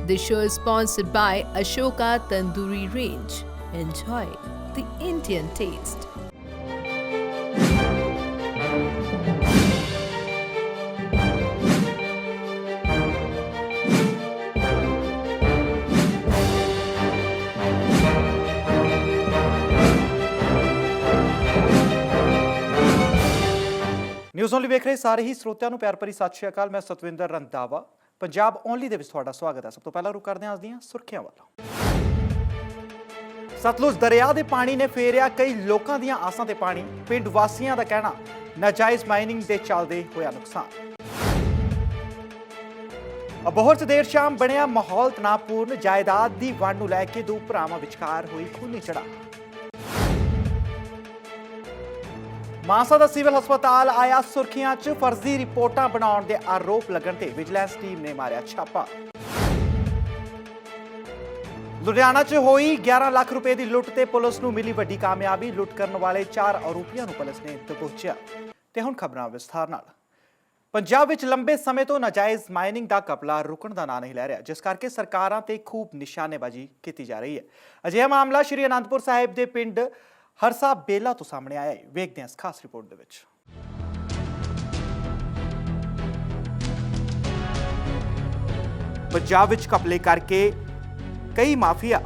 The show is sponsored by Ashoka Tandoori Range. Enjoy the Indian taste. News only ਵੇਖ ਰਹੇ ਸਾਰੇ ਹੀ ਸਰੋਤਿਆਂ ਨੂੰ ਪਿਆਰ ਭਰੀ ਸਤਿ ਸ਼੍ਰੀ ਅਕਾਲ। ਮੈਂ ਸਤਵਿੰਦਰ ਰੰਧਾਵਾ ਪੰਜਾਬ ਓਨਲੀ ਦੇ ਵਿੱਚ ਤੁਹਾਡਾ ਸਵਾਗਤ ਹੈ। ਸਭ ਤੋਂ ਪਹਿਲਾਂ ਰੁਕ ਕਰਦੇ ਹਾਂ ਅੱਜ ਦੀਆਂ ਸੁਰਖੀਆਂ ਵੱਲ। ਸਤਲੁਜ ਦਰਿਆ ਦੇ ਪਾਣੀ ਨੇ ਫੇਰਿਆ ਕਈ ਲੋਕਾਂ ਦੀਆਂ ਆਸਾਂ ਤੇ ਪਾਣੀ। ਪਿੰਡ ਵਾਸੀਆਂ ਦਾ ਕਹਿਣਾ ਨਾਜਾਇਜ਼ ਮਾਈਨਿੰਗ ਦੇ ਚੱਲਦੇ ਹੋਇਆ ਨੁਕਸਾਨ। ਅਬੋਹਰ 'ਚ ਦੇਰ ਸ਼ਾਮ ਬਣਿਆ ਮਾਹੌਲ ਤਣਾਅਪੂਰਨ। ਜਾਇਦਾਦ ਦੀ ਵੰਡ ਨੂੰ ਲੈ ਕੇ ਦੋ ਭਰਾਵਾਂ ਵਿਚਕਾਰ ਹੋਈ ਖੂਨੀ ਝੜਪ। ਮਾਨਸਾ ਦਾ ਸਿਵਲ ਹਸਪਤਾਲ ਆਇਆ ਸੁਰਖੀਆਂ 'ਚ। ਫਰਜ਼ੀ ਰਿਪੋਰਟਾਂ ਬਣਾਉਣ ਦੇ ਆਰੋਪ ਲੱਗਣ ਤੇ ਵਿਜੀਲੈਂਸ ਟੀਮ ਨੇ ਮਾਰਿਆ ਛਾਪਾ। ਲੁਧਿਆਣਾ 'ਚ ਹੋਈ 11 ਲੱਖ ਰੁਪਏ ਦੀ ਲੁੱਟ ਤੇ ਪੁਲਿਸ ਨੂੰ ਮਿਲੀ ਵੱਡੀ ਕਾਮਯਾਬੀ। ਲੁੱਟ ਕਰਨ ਵਾਲੇ 4 ਆਰੋਪੀਆਂ ਨੂੰ ਪੁਲਿਸ ਨੇ ਦਬੋਚਿਆ। ਤੇ ਹੁਣ ਖਬਰਾਂ ਵਿਸਥਾਰ ਨਾਲ। ਪੰਜਾਬ ਵਿੱਚ ਲੰਬੇ ਸਮੇਂ ਤੋਂ ਨਾਜਾਇਜ਼ ਮਾਈਨਿੰਗ ਦਾ ਘਪਲਾ ਰੁਕਣ ਦਾ ਨਾਂ ਨਹੀਂ ਲੈ ਰਿਹਾ, ਜਿਸ ਕਰਕੇ ਸਰਕਾਰਾਂ ਤੇ ਖੂਬ ਨਿਸ਼ਾਨੇਬਾਜ਼ੀ ਕੀਤੀ ਜਾ ਰਹੀ ਹੈ। ਅਜਿਹਾ ਮਾਮਲਾ ਸ਼੍ਰੀ ਅਨੰਦਪੁਰ ਸਾਹਿਬ ਦੇ ਪਿੰਡ ਹਰਸਾ ਬੇਲਾ ਤੋਂ ਸਾਹਮਣੇ ਆਇਆ ਹੈ। ਵੇਖਦੇ ਹਾਂ ਇਸ ਖਾਸ ਰਿਪੋਰਟ ਦੇ ਵਿੱਚ। ਪੰਜਾਬ ਵਿੱਚ ਘਪਲੇ ਕਰਕੇ ਕਈ ਮਾਫੀਆ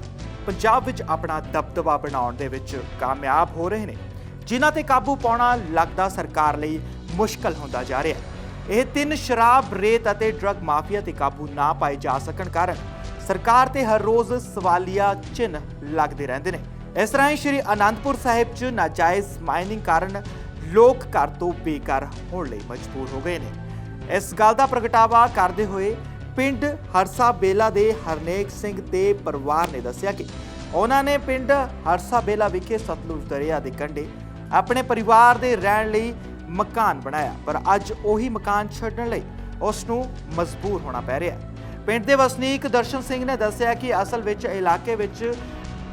ਪੰਜਾਬ ਵਿੱਚ ਆਪਣਾ ਦਬਦਬਾ ਬਣਾਉਣ ਦੇ ਵਿੱਚ ਕਾਮਯਾਬ ਹੋ ਰਹੇ ਨੇ, ਜਿਨ੍ਹਾਂ ਤੇ ਕਾਬੂ ਪਾਉਣਾ ਲੱਗਦਾ ਸਰਕਾਰ ਲਈ ਮੁਸ਼ਕਲ ਹੁੰਦਾ ਜਾ ਰਿਹਾ ਹੈ। ਇਹ 3 ਸ਼ਰਾਬ, ਰੇਤ ਅਤੇ ਡਰੱਗ ਮਾਫੀਆ ਤੇ ਕਾਬੂ ਨਾ ਪਾਏ ਜਾ ਸਕਣ ਕਾਰਨ ਸਰਕਾਰ ਤੇ ਹਰ ਰੋਜ਼ ਸਵਾਲੀਆ ਚਿੰਨ੍ਹ ਲੱਗਦੇ ਰਹਿੰਦੇ ਨੇ। ਇਸ ਤਰ੍ਹਾਂ ਹੀ ਸ਼੍ਰੀ ਅਨੰਦਪੁਰ ਸਾਹਿਬ 'ਚ ਨਾਜਾਇਜ਼ ਮਾਈਨਿੰਗ ਕਾਰਨ ਲੋਕ ਘਰ ਤੋਂ ਬੇਘਰ ਹੋਣ ਲਈ ਮਜਬੂਰ ਹੋ ਗਏ ਨੇ। ਇਸ ਗੱਲ ਦਾ ਪ੍ਰਗਟਾਵਾ ਕਰਦੇ ਹੋਏ ਪਿੰਡ ਹਰਸਾ ਬੇਲਾ ਦੇ ਹਰਨੇਕ ਸਿੰਘ ਦੇ ਪਰਿਵਾਰ ਨੇ ਦੱਸਿਆ ਕਿ ਉਹਨਾਂ ਨੇ ਪਿੰਡ ਹਰਸਾ ਬੇਲਾ ਵਿਖੇ ਸਤਲੁਜ ਦਰਿਆ ਦੇ ਕੰਢੇ ਆਪਣੇ ਪਰਿਵਾਰ ਦੇ ਰਹਿਣ ਲਈ ਮਕਾਨ ਬਣਾਇਆ, ਪਰ ਅੱਜ ਉਹੀ ਮਕਾਨ ਛੱਡਣ ਲਈ ਉਸ ਨੂੰ ਮਜਬੂਰ ਹੋਣਾ ਪੈ ਰਿਹਾ। ਪਿੰਡ ਦੇ ਵਸਨੀਕ ਦਰਸ਼ਨ ਸਿੰਘ ਨੇ ਦੱਸਿਆ ਕਿ ਅਸਲ ਵਿੱਚ ਇਲਾਕੇ ਵਿੱਚ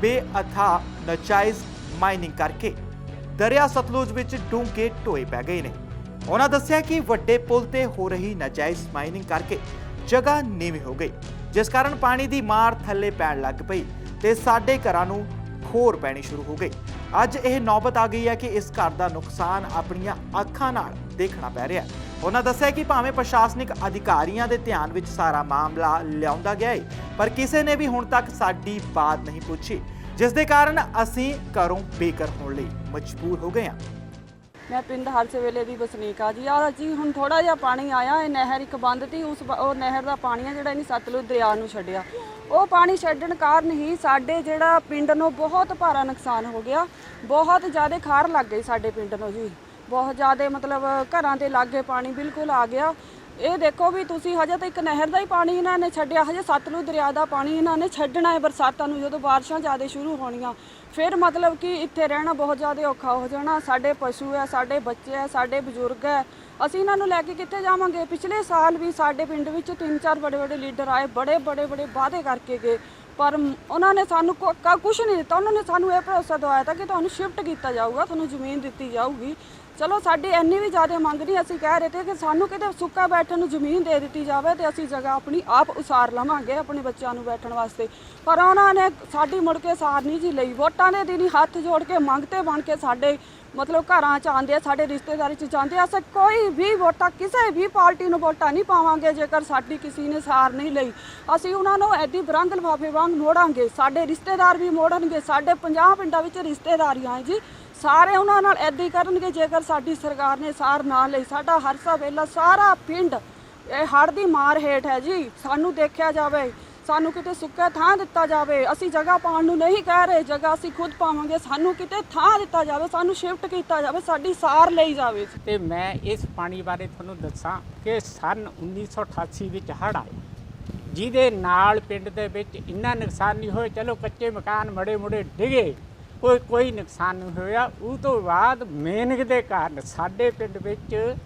ਬੇਅਥਾ ਨਾਜਾਇਜ਼ ਮਾਈਨਿੰਗ ਕਰਕੇ ਦਰਿਆ ਸਤਲੁਜ ਵਿੱਚ ਡੂੰਘੇ ਟੋਏ ਪੈ ਗਏ ਨੇ। ਉਹਨਾਂ ਦੱਸਿਆ ਕਿ ਵੱਡੇ ਪੁਲ ਤੇ ਹੋ ਰਹੀ ਨਾਜਾਇਜ਼ ਮਾਈਨਿੰਗ ਕਰਕੇ ਜਗ੍ਹਾ ਨੀਵੀਂ ਹੋ ਗਈ, ਜਿਸ ਕਾਰਨ ਪਾਣੀ ਦੀ ਮਾਰ ਥੱਲੇ ਪੈਣ ਲੱਗ ਪਈ ਤੇ ਸਾਡੇ ਘਰਾਂ ਨੂੰ ਖੋਰ ਪੈਣੀ ਸ਼ੁਰੂ ਹੋ ਗਈ। ਅੱਜ ਇਹ ਨੌਬਤ ਆ ਗਈ ਹੈ ਕਿ ਇਸ ਘਰ ਦਾ ਨੁਕਸਾਨ ਆਪਣੀਆਂ ਅੱਖਾਂ ਨਾਲ ਦੇਖਣਾ ਪੈ ਰਿਹਾ। ਉਹਨਾਂ ਦੱਸਿਆ ਕਿ ਭਾਵੇਂ ਪ੍ਰਸ਼ਾਸਨਿਕ ਅਧਿਕਾਰੀਆਂ ਦੇ ਧਿਆਨ ਵਿੱਚ ਸਾਰਾ ਮਾਮਲਾ ਲਿਆਉਂਦਾ ਗਿਆ ਹੈ, ਪਰ ਕਿਸੇ ਨੇ ਵੀ ਹੁਣ ਤੱਕ ਸਾਡੀ ਬਾਤ ਨਹੀਂ ਪੁੱਛੀ, ਜਿਸ ਦੇ ਕਾਰਨ ਅਸੀਂ ਘਰੋਂ ਬੇਘਰ ਹੋਣ ਲਈ ਮਜਬੂਰ ਹੋ ਗਏ ਹਾਂ। ਮੈਂ ਪਿੰਡ ਹਰਸੇ ਵੇਲੇ ਦੀ ਵਸਨੀਕ ਆ ਜੀ ਹੁਣ ਥੋੜਾ ਜਿਹਾ ਪਾਣੀ ਆਇਆ। ਇਹ ਨਹਿਰ ਇੱਕ ਬੰਦ ਤੀ, ਉਹ ਨਹਿਰ ਦਾ ਪਾਣੀ ਆ ਜਿਹੜਾ ਇਹਨੇ ਸਤਲੁਜ ਦਰਿਆ ਨੂੰ ਛੱਡਿਆ। ਉਹ ਪਾਣੀ ਛੱਡਣ ਕਾਰਨ ਹੀ ਸਾਡੇ ਜਿਹੜਾ ਪਿੰਡ ਨੂੰ ਬਹੁਤ ਭਾਰਾ ਨੁਕਸਾਨ ਹੋ ਗਿਆ। ਬਹੁਤ ਜ਼ਿਆਦਾ ਖਾਰ ਲੱਗ ਗਈ ਸਾਡੇ ਪਿੰਡ ਨੂੰ ਜੀ, ਬਹੁਤ ਜ਼ਿਆਦਾ ਮਤਲਬ ਘਰਾਂ ਦੇ ਲਾਗੇ ਪਾਣੀ ਬਿਲਕੁਲ ਆ ਗਿਆ। ਇਹ ਦੇਖੋ ਵੀ ਤੁਸੀਂ ਹਜੇ ਤਾਂ ਇੱਕ ਨਹਿਰ ਦਾ ਹੀ ਪਾਣੀ ਇਹਨਾਂ ਨੇ ਛੱਡਿਆ, ਹਜੇ ਸਤਲੁਜ ਦਰਿਆ ਦਾ ਪਾਣੀ ਇਹਨਾਂ ਨੇ ਛੱਡਣਾ ਹੈ ਬਰਸਾਤਾਂ ਨੂੰ, ਜਦੋਂ ਬਾਰਿਸ਼ਾਂ ਜ਼ਿਆਦਾ ਸ਼ੁਰੂ ਹੋਣੀਆਂ। ਫਿਰ ਮਤਲਬ ਕਿ ਇੱਥੇ ਰਹਿਣਾ ਬਹੁਤ ਜ਼ਿਆਦਾ ਔਖਾ ਹੋ ਜਾਣਾ। ਸਾਡੇ ਪਸ਼ੂ ਹੈ, ਸਾਡੇ ਬੱਚੇ ਹੈ, ਸਾਡੇ ਬਜ਼ੁਰਗ ਹੈ, ਅਸੀਂ ਇਹਨਾਂ ਨੂੰ ਲੈ ਕੇ ਕਿੱਥੇ ਜਾਵਾਂਗੇ। ਪਿਛਲੇ ਸਾਲ ਵੀ ਸਾਡੇ ਪਿੰਡ ਵਿੱਚ 3-4 ਵੱਡੇ ਲੀਡਰ ਆਏ, ਬੜੇ ਵਾਅਦੇ ਕਰਕੇ ਗਏ, ਪਰ ਉਹਨਾਂ ਨੇ ਸਾਨੂੰ ਕੁਛ ਨਹੀਂ ਦਿੱਤਾ। ਉਹਨਾਂ ਨੇ ਸਾਨੂੰ ਇਹ ਭਰੋਸਾ ਦਵਾਇਆ ਤਾਂ ਕਿ ਤੁਹਾਨੂੰ ਸ਼ਿਫਟ ਕੀਤਾ ਜਾਊਗਾ, ਤੁਹਾਨੂੰ ਜ਼ਮੀਨ ਦਿੱਤੀ ਜਾਊਗੀ। ਚਲੋ ਸਾਡੀ ਇੰਨੀ ਵੀ ਜ਼ਿਆਦਾ ਮੰਗ ਨਹੀਂ, ਅਸੀਂ ਕਹਿ ਰਹੇ ਤੇ ਕਿ ਸਾਨੂੰ ਕਿਤੇ ਸੁੱਕਾ ਬੈਠਣ ਨੂੰ ਜ਼ਮੀਨ ਦੇ ਦਿੱਤੀ ਜਾਵੇ ਤੇ ਅਸੀਂ ਜਗ੍ਹਾ ਆਪਣੀ ਆਪ ਉਸਾਰ ਲਵਾਂਗੇ ਆਪਣੇ ਬੱਚਿਆਂ ਨੂੰ ਬੈਠਣ ਵਾਸਤੇ। ਪਰ ਉਹਨਾਂ ਨੇ ਸਾਡੀ ਮੁੜ ਕੇ ਸਾਰ ਨਹੀਂ ਜੀ ਲਈ। ਵੋਟਾਂ ਦੇ ਦਿਨ ਹੀ ਹੱਥ ਜੋੜ ਕੇ ਮੰਗਤੇ ਬਣ ਕੇ ਸਾਡੇ ਮਤਲਬ ਘਰਾਂ 'ਚ ਆਉਂਦੇ ਆ, ਸਾਡੇ ਰਿਸ਼ਤੇਦਾਰੀ 'ਚ ਜਾਂਦੇ ਆ। ਅਸੀਂ ਕੋਈ ਵੀ ਵੋਟਾਂ ਕਿਸੇ ਵੀ ਪਾਰਟੀ ਨੂੰ ਵੋਟਾਂ ਨਹੀਂ ਪਾਵਾਂਗੇ ਜੇਕਰ ਸਾਡੀ ਕਿਸੇ ਨੇ ਸਾਰ ਨਹੀਂ ਲਈ। ਅਸੀਂ ਉਹਨਾਂ ਨੂੰ ਐਦੀ ਬਰੰਗ ਲਿਫਾਫੇ ਵਾਂਗ ਮੋੜਾਂਗੇ, ਸਾਡੇ ਰਿਸ਼ਤੇਦਾਰ ਵੀ ਮੋੜਨਗੇ। ਸਾਡੇ 50 ਪਿੰਡਾਂ ਵਿੱਚ ਰਿਸ਼ਤੇਦਾਰੀਆਂ ਜੀ, ਸਾਰੇ ਉਹਨਾਂ ਨਾਲ ਐਦਾਂ ਹੀ ਕਰਨਗੇ ਜੇਕਰ ਸਾਡੀ ਸਰਕਾਰ ਨੇ ਸਾਰ ਨਾ ਲਈ। ਸਾਡਾ ਹਰਸਾ ਵੇਲਾ ਸਾਰਾ ਪਿੰਡ ਇਹ ਹੜ੍ਹ ਦੀ ਮਾਰ ਹੇਠ ਹੈ ਜੀ। ਸਾਨੂੰ ਦੇਖਿਆ ਜਾਵੇ, ਸਾਨੂੰ ਕਿਤੇ ਸੁੱਕਾ ਥਾਂ ਦਿੱਤਾ ਜਾਵੇ। ਅਸੀਂ ਜਗ੍ਹਾ ਪਾਉਣ ਨੂੰ ਨਹੀਂ ਕਹਿ ਰਹੇ, ਜਗ੍ਹਾ ਅਸੀਂ ਖੁਦ ਪਾਵਾਂਗੇ। ਸਾਨੂੰ ਕਿਤੇ ਥਾਂ ਦਿੱਤਾ ਜਾਵੇ, ਸਾਨੂੰ ਸ਼ਿਫਟ ਕੀਤਾ ਜਾਵੇ, ਸਾਡੀ ਸਾਰ ਲਈ ਜਾਵੇ। ਤੇ ਮੈਂ ਇਸ ਪਾਣੀ ਬਾਰੇ ਤੁਹਾਨੂੰ ਦੱਸਾਂ ਕਿ ਸਨ 1988 ਵਿੱਚ ਹੜ੍ਹ ਆਏ, ਜਿਹਦੇ ਨਾਲ ਪਿੰਡ ਦੇ ਵਿੱਚ ਇੰਨਾ ਨੁਕਸਾਨ ਨਹੀਂ ਹੋਇਆ। ਚਲੋ ਕੱਚੇ ਮਕਾਨ ਮੜੇ ਮੁੜੇ ਡਿੱਗੇ, ਕੋਈ ਨੁਕਸਾਨ ਨਹੀਂ ਹੋਇਆ। ਉਹ ਤੋਂ ਬਾਅਦ ਮੇਨਗ ਦੇ ਕਾਰਨ ਸਾਡੇ ਪਿੰਡ ਵਿੱਚ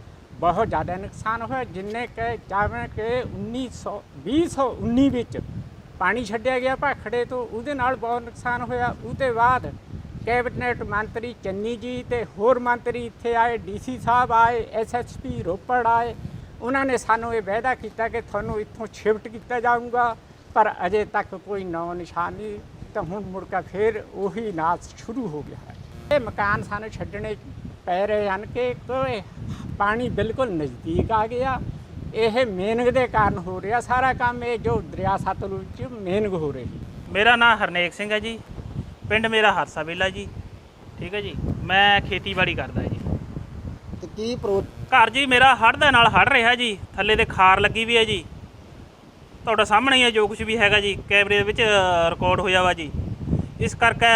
ਬਹੁਤ ਜ਼ਿਆਦਾ ਨੁਕਸਾਨ ਹੋਇਆ। ਜਿੰਨੇ ਕਿ ਜਿਵੇਂ ਕਿ 2019 ਵਿੱਚ ਪਾਣੀ ਛੱਡਿਆ ਗਿਆ ਭਾਖੜੇ ਤੋਂ, ਉਹਦੇ ਨਾਲ ਬਹੁਤ ਨੁਕਸਾਨ ਹੋਇਆ। ਉਹਦੇ ਬਾਅਦ ਕੈਬਨਿਟ ਮੰਤਰੀ ਚੰਨੀ ਜੀ ਤੇ ਹੋਰ ਮੰਤਰੀ ਇੱਥੇ ਆਏ, DC ਸਾਹਿਬ ਆਏ, SSP ਰੋਪੜ ਆਏ। ਉਹਨਾਂ ਨੇ ਸਾਨੂੰ ਇਹ ਵਾਅਦਾ ਕੀਤਾ ਕਿ ਤੁਹਾਨੂੰ ਇੱਥੋਂ ਸ਼ਿਫਟ ਕੀਤਾ ਜਾਊਗਾ ਪਰ ਅਜੇ ਤੱਕ ਕੋਈ ਨਾਂ ਨਿਸ਼ਾਨ ਨਹੀਂ। ਤਾਂ ਹੁਣ ਮੁੜ ਕੇ ਫਿਰ ਉਹੀ ਨਾਚ ਸ਼ੁਰੂ ਹੋ ਗਿਆ ਹੈ। ਇਹ ਮਕਾਨ ਸਾਨੂੰ ਛੱਡਣੇ ਪੈ ਰਹੇ ਹਨ ਕਿ ਕੋਈ ਪਾਣੀ ਬਿਲਕੁਲ ਨਜ਼ਦੀਕ ਆ ਗਿਆ। ਇਹ ਮੇਨਗ ਦੇ ਕਾਰਨ ਹੋ ਰਿਹਾ ਸਾਰਾ ਕੰਮ। ਇਹ ਜੋ ਦਰਿਆ ਸਤਲੁਜ 'ਚ ਮੇਨਗ ਹੋ ਰਹੀ। ਮੇਰਾ ਨਾਮ ਹਰਨੇਕ ਸਿੰਘ ਹੈ ਜੀ, ਪਿੰਡ ਮੇਰਾ ਹਰਸਾ ਵੇਲਾ ਜੀ। ਠੀਕ ਹੈ ਜੀ, ਮੈਂ ਖੇਤੀਬਾੜੀ ਕਰਦਾ ਜੀ। ਤੇ ਕੀ ਘਰ ਜੀ ਮੇਰਾ ਹੜ੍ਹ ਦੇ ਨਾਲ ਹੜ੍ਹ ਰਿਹਾ ਜੀ, ਥੱਲੇ ਤੇ ਖਾਰ ਲੱਗੀ ਵੀ ਹੈ ਜੀ। ਤੁਹਾਡਾ ਸਾਹਮਣੇ ਹੀ ਹੈ ਜੋ ਕੁਝ ਵੀ ਹੈਗਾ ਜੀ, ਕੈਮਰੇ ਦੇ ਵਿੱਚ ਰਿਕਾਰਡ ਹੋਇਆ ਵਾ ਜੀ। ਇਸ ਕਰਕੇ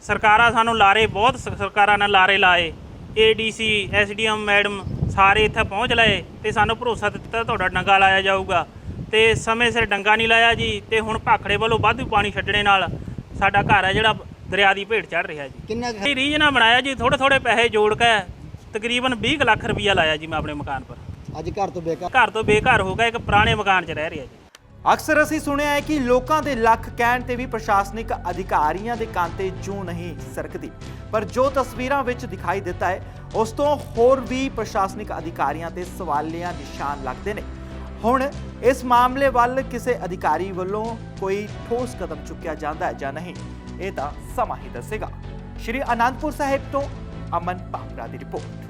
ਸਰਕਾਰਾਂ ਸਾਨੂੰ ਲਾਰੇ, ਬਹੁਤ ਸਰਕਾਰਾਂ ਨੇ ਲਾਰੇ ਲਾਏ। ADC SDM ਮੈਡਮ ਸਾਰੇ ਇੱਥੇ ਪਹੁੰਚ ਲਏ ਤੇ ਸਾਨੂੰ ਭਰੋਸਾ ਦਿੱਤਾ ਤੁਹਾਡਾ ਡੰਗਾ ਲਾਇਆ ਜਾਊਗਾ, ਤੇ ਸਮੇਂ ਸਿਰ ਡੰਗਾ ਨਹੀਂ ਲਾਇਆ ਜੀ। ਤੇ ਹੁਣ ਭਾਖੜੇ ਵੱਲੋਂ ਵਾਧੂ ਪਾਣੀ ਛੱਡਣੇ ਨਾਲ ਸਾਡਾ ਘਰ ਹੈ ਜਿਹੜਾ ਦਰਿਆ ਦੀ ਭੇਟ ਚੜ੍ਹ ਰਿਹਾ ਜੀ। ਕਿੰਨਾ ਇਹ ਰੀਝ ਨਾਲ ਬਣਾਇਆ ਜੀ, ਥੋੜ੍ਹੇ ਪੈਸੇ ਜੋੜ ਕੇ ਤਕਰੀਬਨ 20 ਲੱਖ ਰੁਪਈਆ ਲਾਇਆ ਜੀ ਮੈਂ ਆਪਣੇ ਮਕਾਨ ਪਰ। ਅੱਜ ਘਰ ਤੋਂ ਬੇਕਾਰ ਘਰ ਤੋਂ ਬੇਘਰ ਹੋ ਗਿਆ, ਇੱਕ ਪੁਰਾਣੇ ਮਕਾਨ 'ਚ ਰਹਿ ਰਿਹਾ ਜੀ। ਅਕਸਰ ਅਸੀਂ ਸੁਣਿਆ ਹੈ ਕਿ ਲੋਕਾਂ ਦੇ ਲੱਖ ਕਹਿਣ ਤੇ ਵੀ ਪ੍ਰਸ਼ਾਸਨਿਕ ਅਧਿਕਾਰੀਆਂ ਦੇ ਕੰਨ ਤੇ ਜੂੰ ਨਹੀਂ ਸਰਕਦੀ, ਪਰ ਜੋ ਤਸਵੀਰਾਂ ਵਿੱਚ ਦਿਖਾਈ ਦਿੱਤਾ ਹੈ ਉਸ ਤੋਂ ਹੋਰ ਵੀ ਪ੍ਰਸ਼ਾਸਨਿਕ ਅਧਿਕਾਰੀਆਂ ਤੇ ਸਵਾਲੀਆ ਨਿਸ਼ਾਨ ਲੱਗਦੇ ਨੇ। ਹੁਣ ਇਸ ਮਾਮਲੇ ਵੱਲ ਕਿਸੇ ਅਧਿਕਾਰੀ ਵੱਲੋਂ ਕੋਈ ਠੋਸ ਕਦਮ ਚੁੱਕਿਆ ਜਾਂਦਾ ਹੈ ਜਾਂ ਨਹੀਂ, ਇਹ ਤਾਂ ਸਮਾਂ ਹੀ ਦੱਸੇਗਾ। ਸ਼੍ਰੀ ਅਨੰਦਪੁਰ ਸਾਹਿਬ ਤੋਂ ਅਮਨ ਪਾਪੜਾ ਦੀ ਰਿਪੋਰਟ।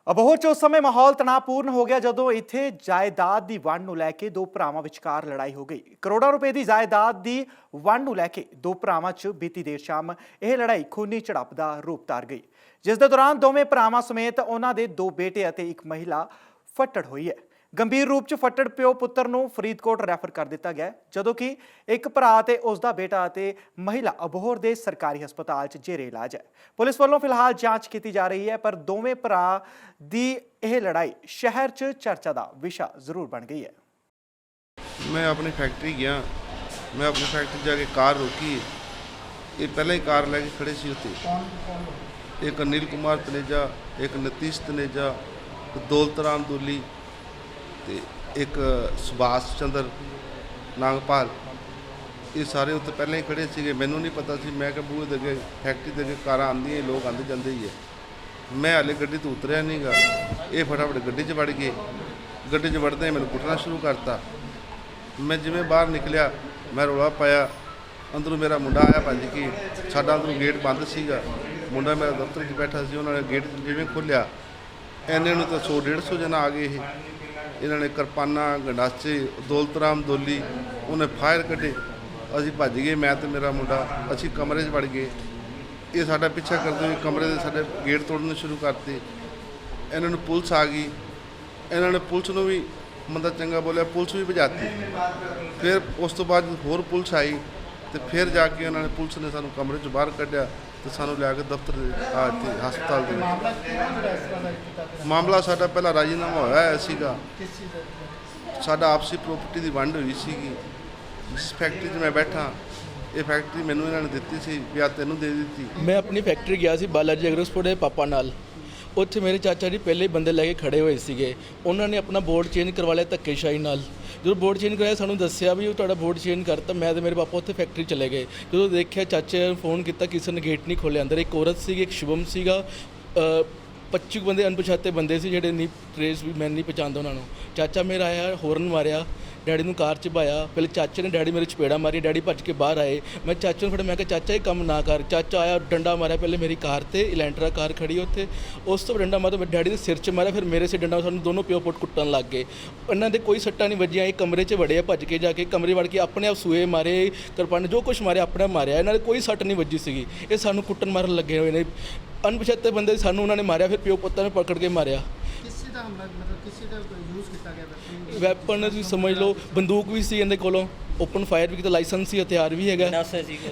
ਅਬੋਹਰ 'ਚ ਉਸ ਸਮੇਂ ਮਾਹੌਲ ਤਣਾਅਪੂਰਨ ਹੋ ਗਿਆ ਜਦੋਂ ਇੱਥੇ ਜਾਇਦਾਦ ਦੀ ਵੰਡ ਨੂੰ ਲੈ ਕੇ ਦੋ ਭਰਾਵਾਂ ਵਿਚਕਾਰ ਲੜਾਈ ਹੋ ਗਈ। ਕਰੋੜਾਂ ਰੁਪਏ ਦੀ ਜਾਇਦਾਦ ਦੀ ਵੰਡ ਨੂੰ ਲੈ ਕੇ ਦੋ ਭਰਾਵਾਂ 'ਚ ਬੀਤੀ ਦੇਰ ਸ਼ਾਮ ਇਹ ਲੜਾਈ ਖੂਨੀ ਝੜਪ ਦਾ ਰੂਪ ਧਾਰ ਗਈ, ਜਿਸ ਦੇ ਦੌਰਾਨ ਦੋਵੇਂ ਭਰਾਵਾਂ ਸਮੇਤ ਉਹਨਾਂ ਦੇ ਦੋ ਬੇਟੇ ਅਤੇ ਇੱਕ ਮਹਿਲਾ ਫੱਟੜ ਹੋਈ ਹੈ। ਗੰਭੀਰ ਰੂਪ 'ਚ ਫੱਟੜ ਪਿਓ ਪੁੱਤਰ ਨੂੰ ਫਰੀਦਕੋਟ ਰੈਫਰ ਕਰ ਦਿੱਤਾ ਗਿਆ, ਜਦੋਂ ਕਿ ਇੱਕ ਭਰਾ ਤੇ ਉਸ ਦਾ ਬੇਟਾ ਅਤੇ ਮਹਿਲਾ ਅਬੋਹਰ ਦੇ ਸਰਕਾਰੀ ਹਸਪਤਾਲ 'ਚ ਜੇਰੇ ਇਲਾਜ ਹੈ। ਪੁਲਿਸ ਵੱਲੋਂ ਫਿਲਹਾਲ ਜਾਂਚ ਕੀਤੀ ਜਾ ਰਹੀ ਹੈ, ਪਰ ਦੋਵੇਂ ਭਰਾ ਦੀ ਇਹ ਲੜਾਈ ਸ਼ਹਿਰ 'ਚ ਚਰਚਾ ਦਾ ਵਿਸ਼ਾ ਜ਼ਰੂਰ ਬਣ ਗਈ ਹੈ। मैं अपनी फैक्ट्री गया, मैं अपनी फैक्ट्री जाके कार रोकी। ये पहले ही कार लेके खड़े सी होती। एक अनिल कुमार तनेजा, एक नतीश तनेजा, दौलत राम दूली ते एक सुभाष चंद्र नागपाल, ये सारे उत्ते पहले ही खड़े थे। मैनू नहीं पता सी, मैं क्या बूहे दे अगे फैक्ट्री दे अगे कार आंदी, लोग आते जाते ही है। मैं हाले गड्डी तो उतरिया नहीं गा, ये फटाफट गड्डी 'च वड़ गए। गड्डी 'च वड़दे ही मैनू कुटना शुरू करता। मैं जिवें बाहर निकलिया, मैं रौला पाया, अंदरों मेरा मुंडा आया भज के। साडा अंदरों गेट बंद सीगा, मुंडा मेरा दफ्तर 'च बैठा सी। उन्होंने गेट जिवें खोलिया, इन्ने नूं तां 100-150 जना आ गए। इन्होंने किरपाना, गंडासे, दौलत राम दोली उन्हें फायर कड्ढे। असीं भज गए, मैं तो मेरा मुंडा, असीं कमरे 'च वड़ गए। ये साडा पिछा करते हुए कमरे दे साडे गेट तोड़ने शुरू करते। इन्हां नूं पुलिस आ गई, इन्होंने पुलिस नूं भी बंदा चंगा बोलिया, पुलिस भी भजाती। फिर उस तो बाद होर पुलिस आई तो फिर जाके उन्होंने पुलिस ने सानू कमरे चों बाहर कढ़िया तो सानू लिया के दफ्तर हस्पताल दे विच। मामला साडा पहला राजीनामा होया सीगा, साडा आपसी प्रॉपर्टी की वंड हुई सीगी। जिस फैक्ट्री 'च मैं बैठा, ये फैक्ट्री मैनू इन्होंने दित्ती सी, या तैनू दे दी। मैं अपनी फैक्ट्री गया सी बालाजी एग्रोस्पोर्ट ਦੇ ਪਾਪਾ ਨਾਲ। ਉੱਥੇ ਮੇਰੇ ਚਾਚਾ ਜੀ ਪਹਿਲੇ ਬੰਦੇ ਲੈ ਕੇ ਖੜੇ ਹੋਏ ਸੀਗੇ। ਉਹਨਾਂ ਨੇ ਆਪਣਾ ਬੋਰਡ ਚੇਂਜ ਕਰਵਾ ਲਿਆ ਧੱਕੇਸ਼ਾਹੀ ਨਾਲ। ਜਦੋਂ ਬੋਰਡ ਚੇਂਜ ਕਰਾਇਆ ਸਾਨੂੰ ਦੱਸਿਆ ਵੀ ਉਹ ਤੁਹਾਡਾ ਬੋਰਡ ਚੇਂਜ ਕਰਤਾ। ਮੈਂ ਤੇ ਮੇਰੇ ਪਾਪਾ ਉੱਥੇ ਫੈਕਟਰੀ ਚਲੇ ਗਏ। ਜਦੋਂ ਦੇਖਿਆ ਚਾਚੇ ਨੇ ਫੋਨ ਕੀਤਾ, ਕਿਸੇ ਨੇ ਗੇਟ ਨਹੀਂ ਖੋਲ੍ਹਿਆ। ਅੰਦਰ ਇੱਕ ਔਰਤ ਸੀਗੀ, ਇੱਕ ਸ਼ੁਭਮ ਸੀਗਾ, 25 ਬੰਦੇ ਅਣਪਛਾਤੇ ਬੰਦੇ ਸੀ ਜਿਹੜੇ ਨਹੀਂ ਟਰੇਸ ਵੀ ਮੈਂ ਨਹੀਂ ਪਛਾਣਦਾ ਉਹਨਾਂ ਨੂੰ। ਚਾਚਾ ਮੇਰਾ ਆਇਆ, ਹੋਰਨ ਮਾਰਿਆ, ਡੈਡੀ ਨੂੰ ਕਾਰ 'ਚ ਪਾਇਆ। ਪਹਿਲੇ ਚਾਚੇ ਨੇ ਡੈਡੀ ਮੇਰੇ ਚਪੇੜਾ ਮਾਰੀ, ਡੈਡੀ ਭੱਜ ਕੇ ਬਾਹਰ ਆਏ। ਮੈਂ ਚਾਚੇ ਨੂੰ ਫੜਿਆ, ਮੈਂ ਕਿਹਾ ਚਾਚਾ ਇਹ ਕੰਮ ਨਾ ਕਰ। ਚਾਚਾ ਆਇਆ, ਡੰਡਾ ਮਾਰਿਆ ਪਹਿਲੇ ਮੇਰੀ ਕਾਰ ਤੇ, ਇਲੈਂਟਰਾ ਕਾਰ ਖੜੀ ਉੱਥੇ। ਉਸ ਤੋਂ ਡੰਡਾ ਮਾਰਿਆ, ਡੈਡੀ ਦੇ ਸਿਰ 'ਚ ਮਾਰਿਆ, ਫਿਰ ਮੇਰੇ ਸਿਰ ਡੰਡਾ। ਸਾਨੂੰ ਦੋਨੋਂ ਪਿਓ ਪੁੱਤ ਕੁੱਟਣ ਲੱਗ ਗਏ। ਇਹਨਾਂ ਦੇ ਕੋਈ ਸੱਟਾਂ ਨਹੀਂ ਵੱਜੀਆਂ। ਇਹ ਕਮਰੇ 'ਚ ਵੜੇ, ਭੱਜ ਕੇ ਜਾ ਕੇ ਕਮਰੇ ਵੜ ਕੇ ਆਪਣੇ ਆਪ ਸੂਏ ਮਾਰੇ, ਕਿਰਪਾਨ ਜੋ ਕੁਛ ਮਾਰਿਆ ਆਪਣੇ ਆਪ ਮਾਰਿਆ। ਇਹਨਾਂ ਦੇ ਕੋਈ ਸੱਟ ਨਹੀਂ ਵੱਜੀ ਸੀਗੀ। ਇਹ ਸਾਨੂੰ ਕੁੱਟਣ ਮਾਰਨ ਲੱਗੇ ਹੋਏ ਨੇ। ਅਣਪਛਾਤੇ ਬੰਦੇ ਸਾਨੂੰ ਉਹਨਾਂ ਨੇ ਮਾਰਿਆ, ਫਿਰ ਪਿਓ ਪੁੱਤਾਂ ਨੇ ਪਕੜ ਕੇ ਮਾਰਿਆ। ਵੈਪਨ ਤੁਸੀਂ ਸਮਝ ਲਓ, ਬੰਦੂਕ ਵੀ ਸੀ ਇਹਦੇ ਕੋਲੋਂ, ਓਪਨ ਫਾਇਰ ਵੀ ਕੀਤਾ, ਲਾਇਸੈਂਸੀ ਹਥਿਆਰ ਵੀ ਹੈਗਾ,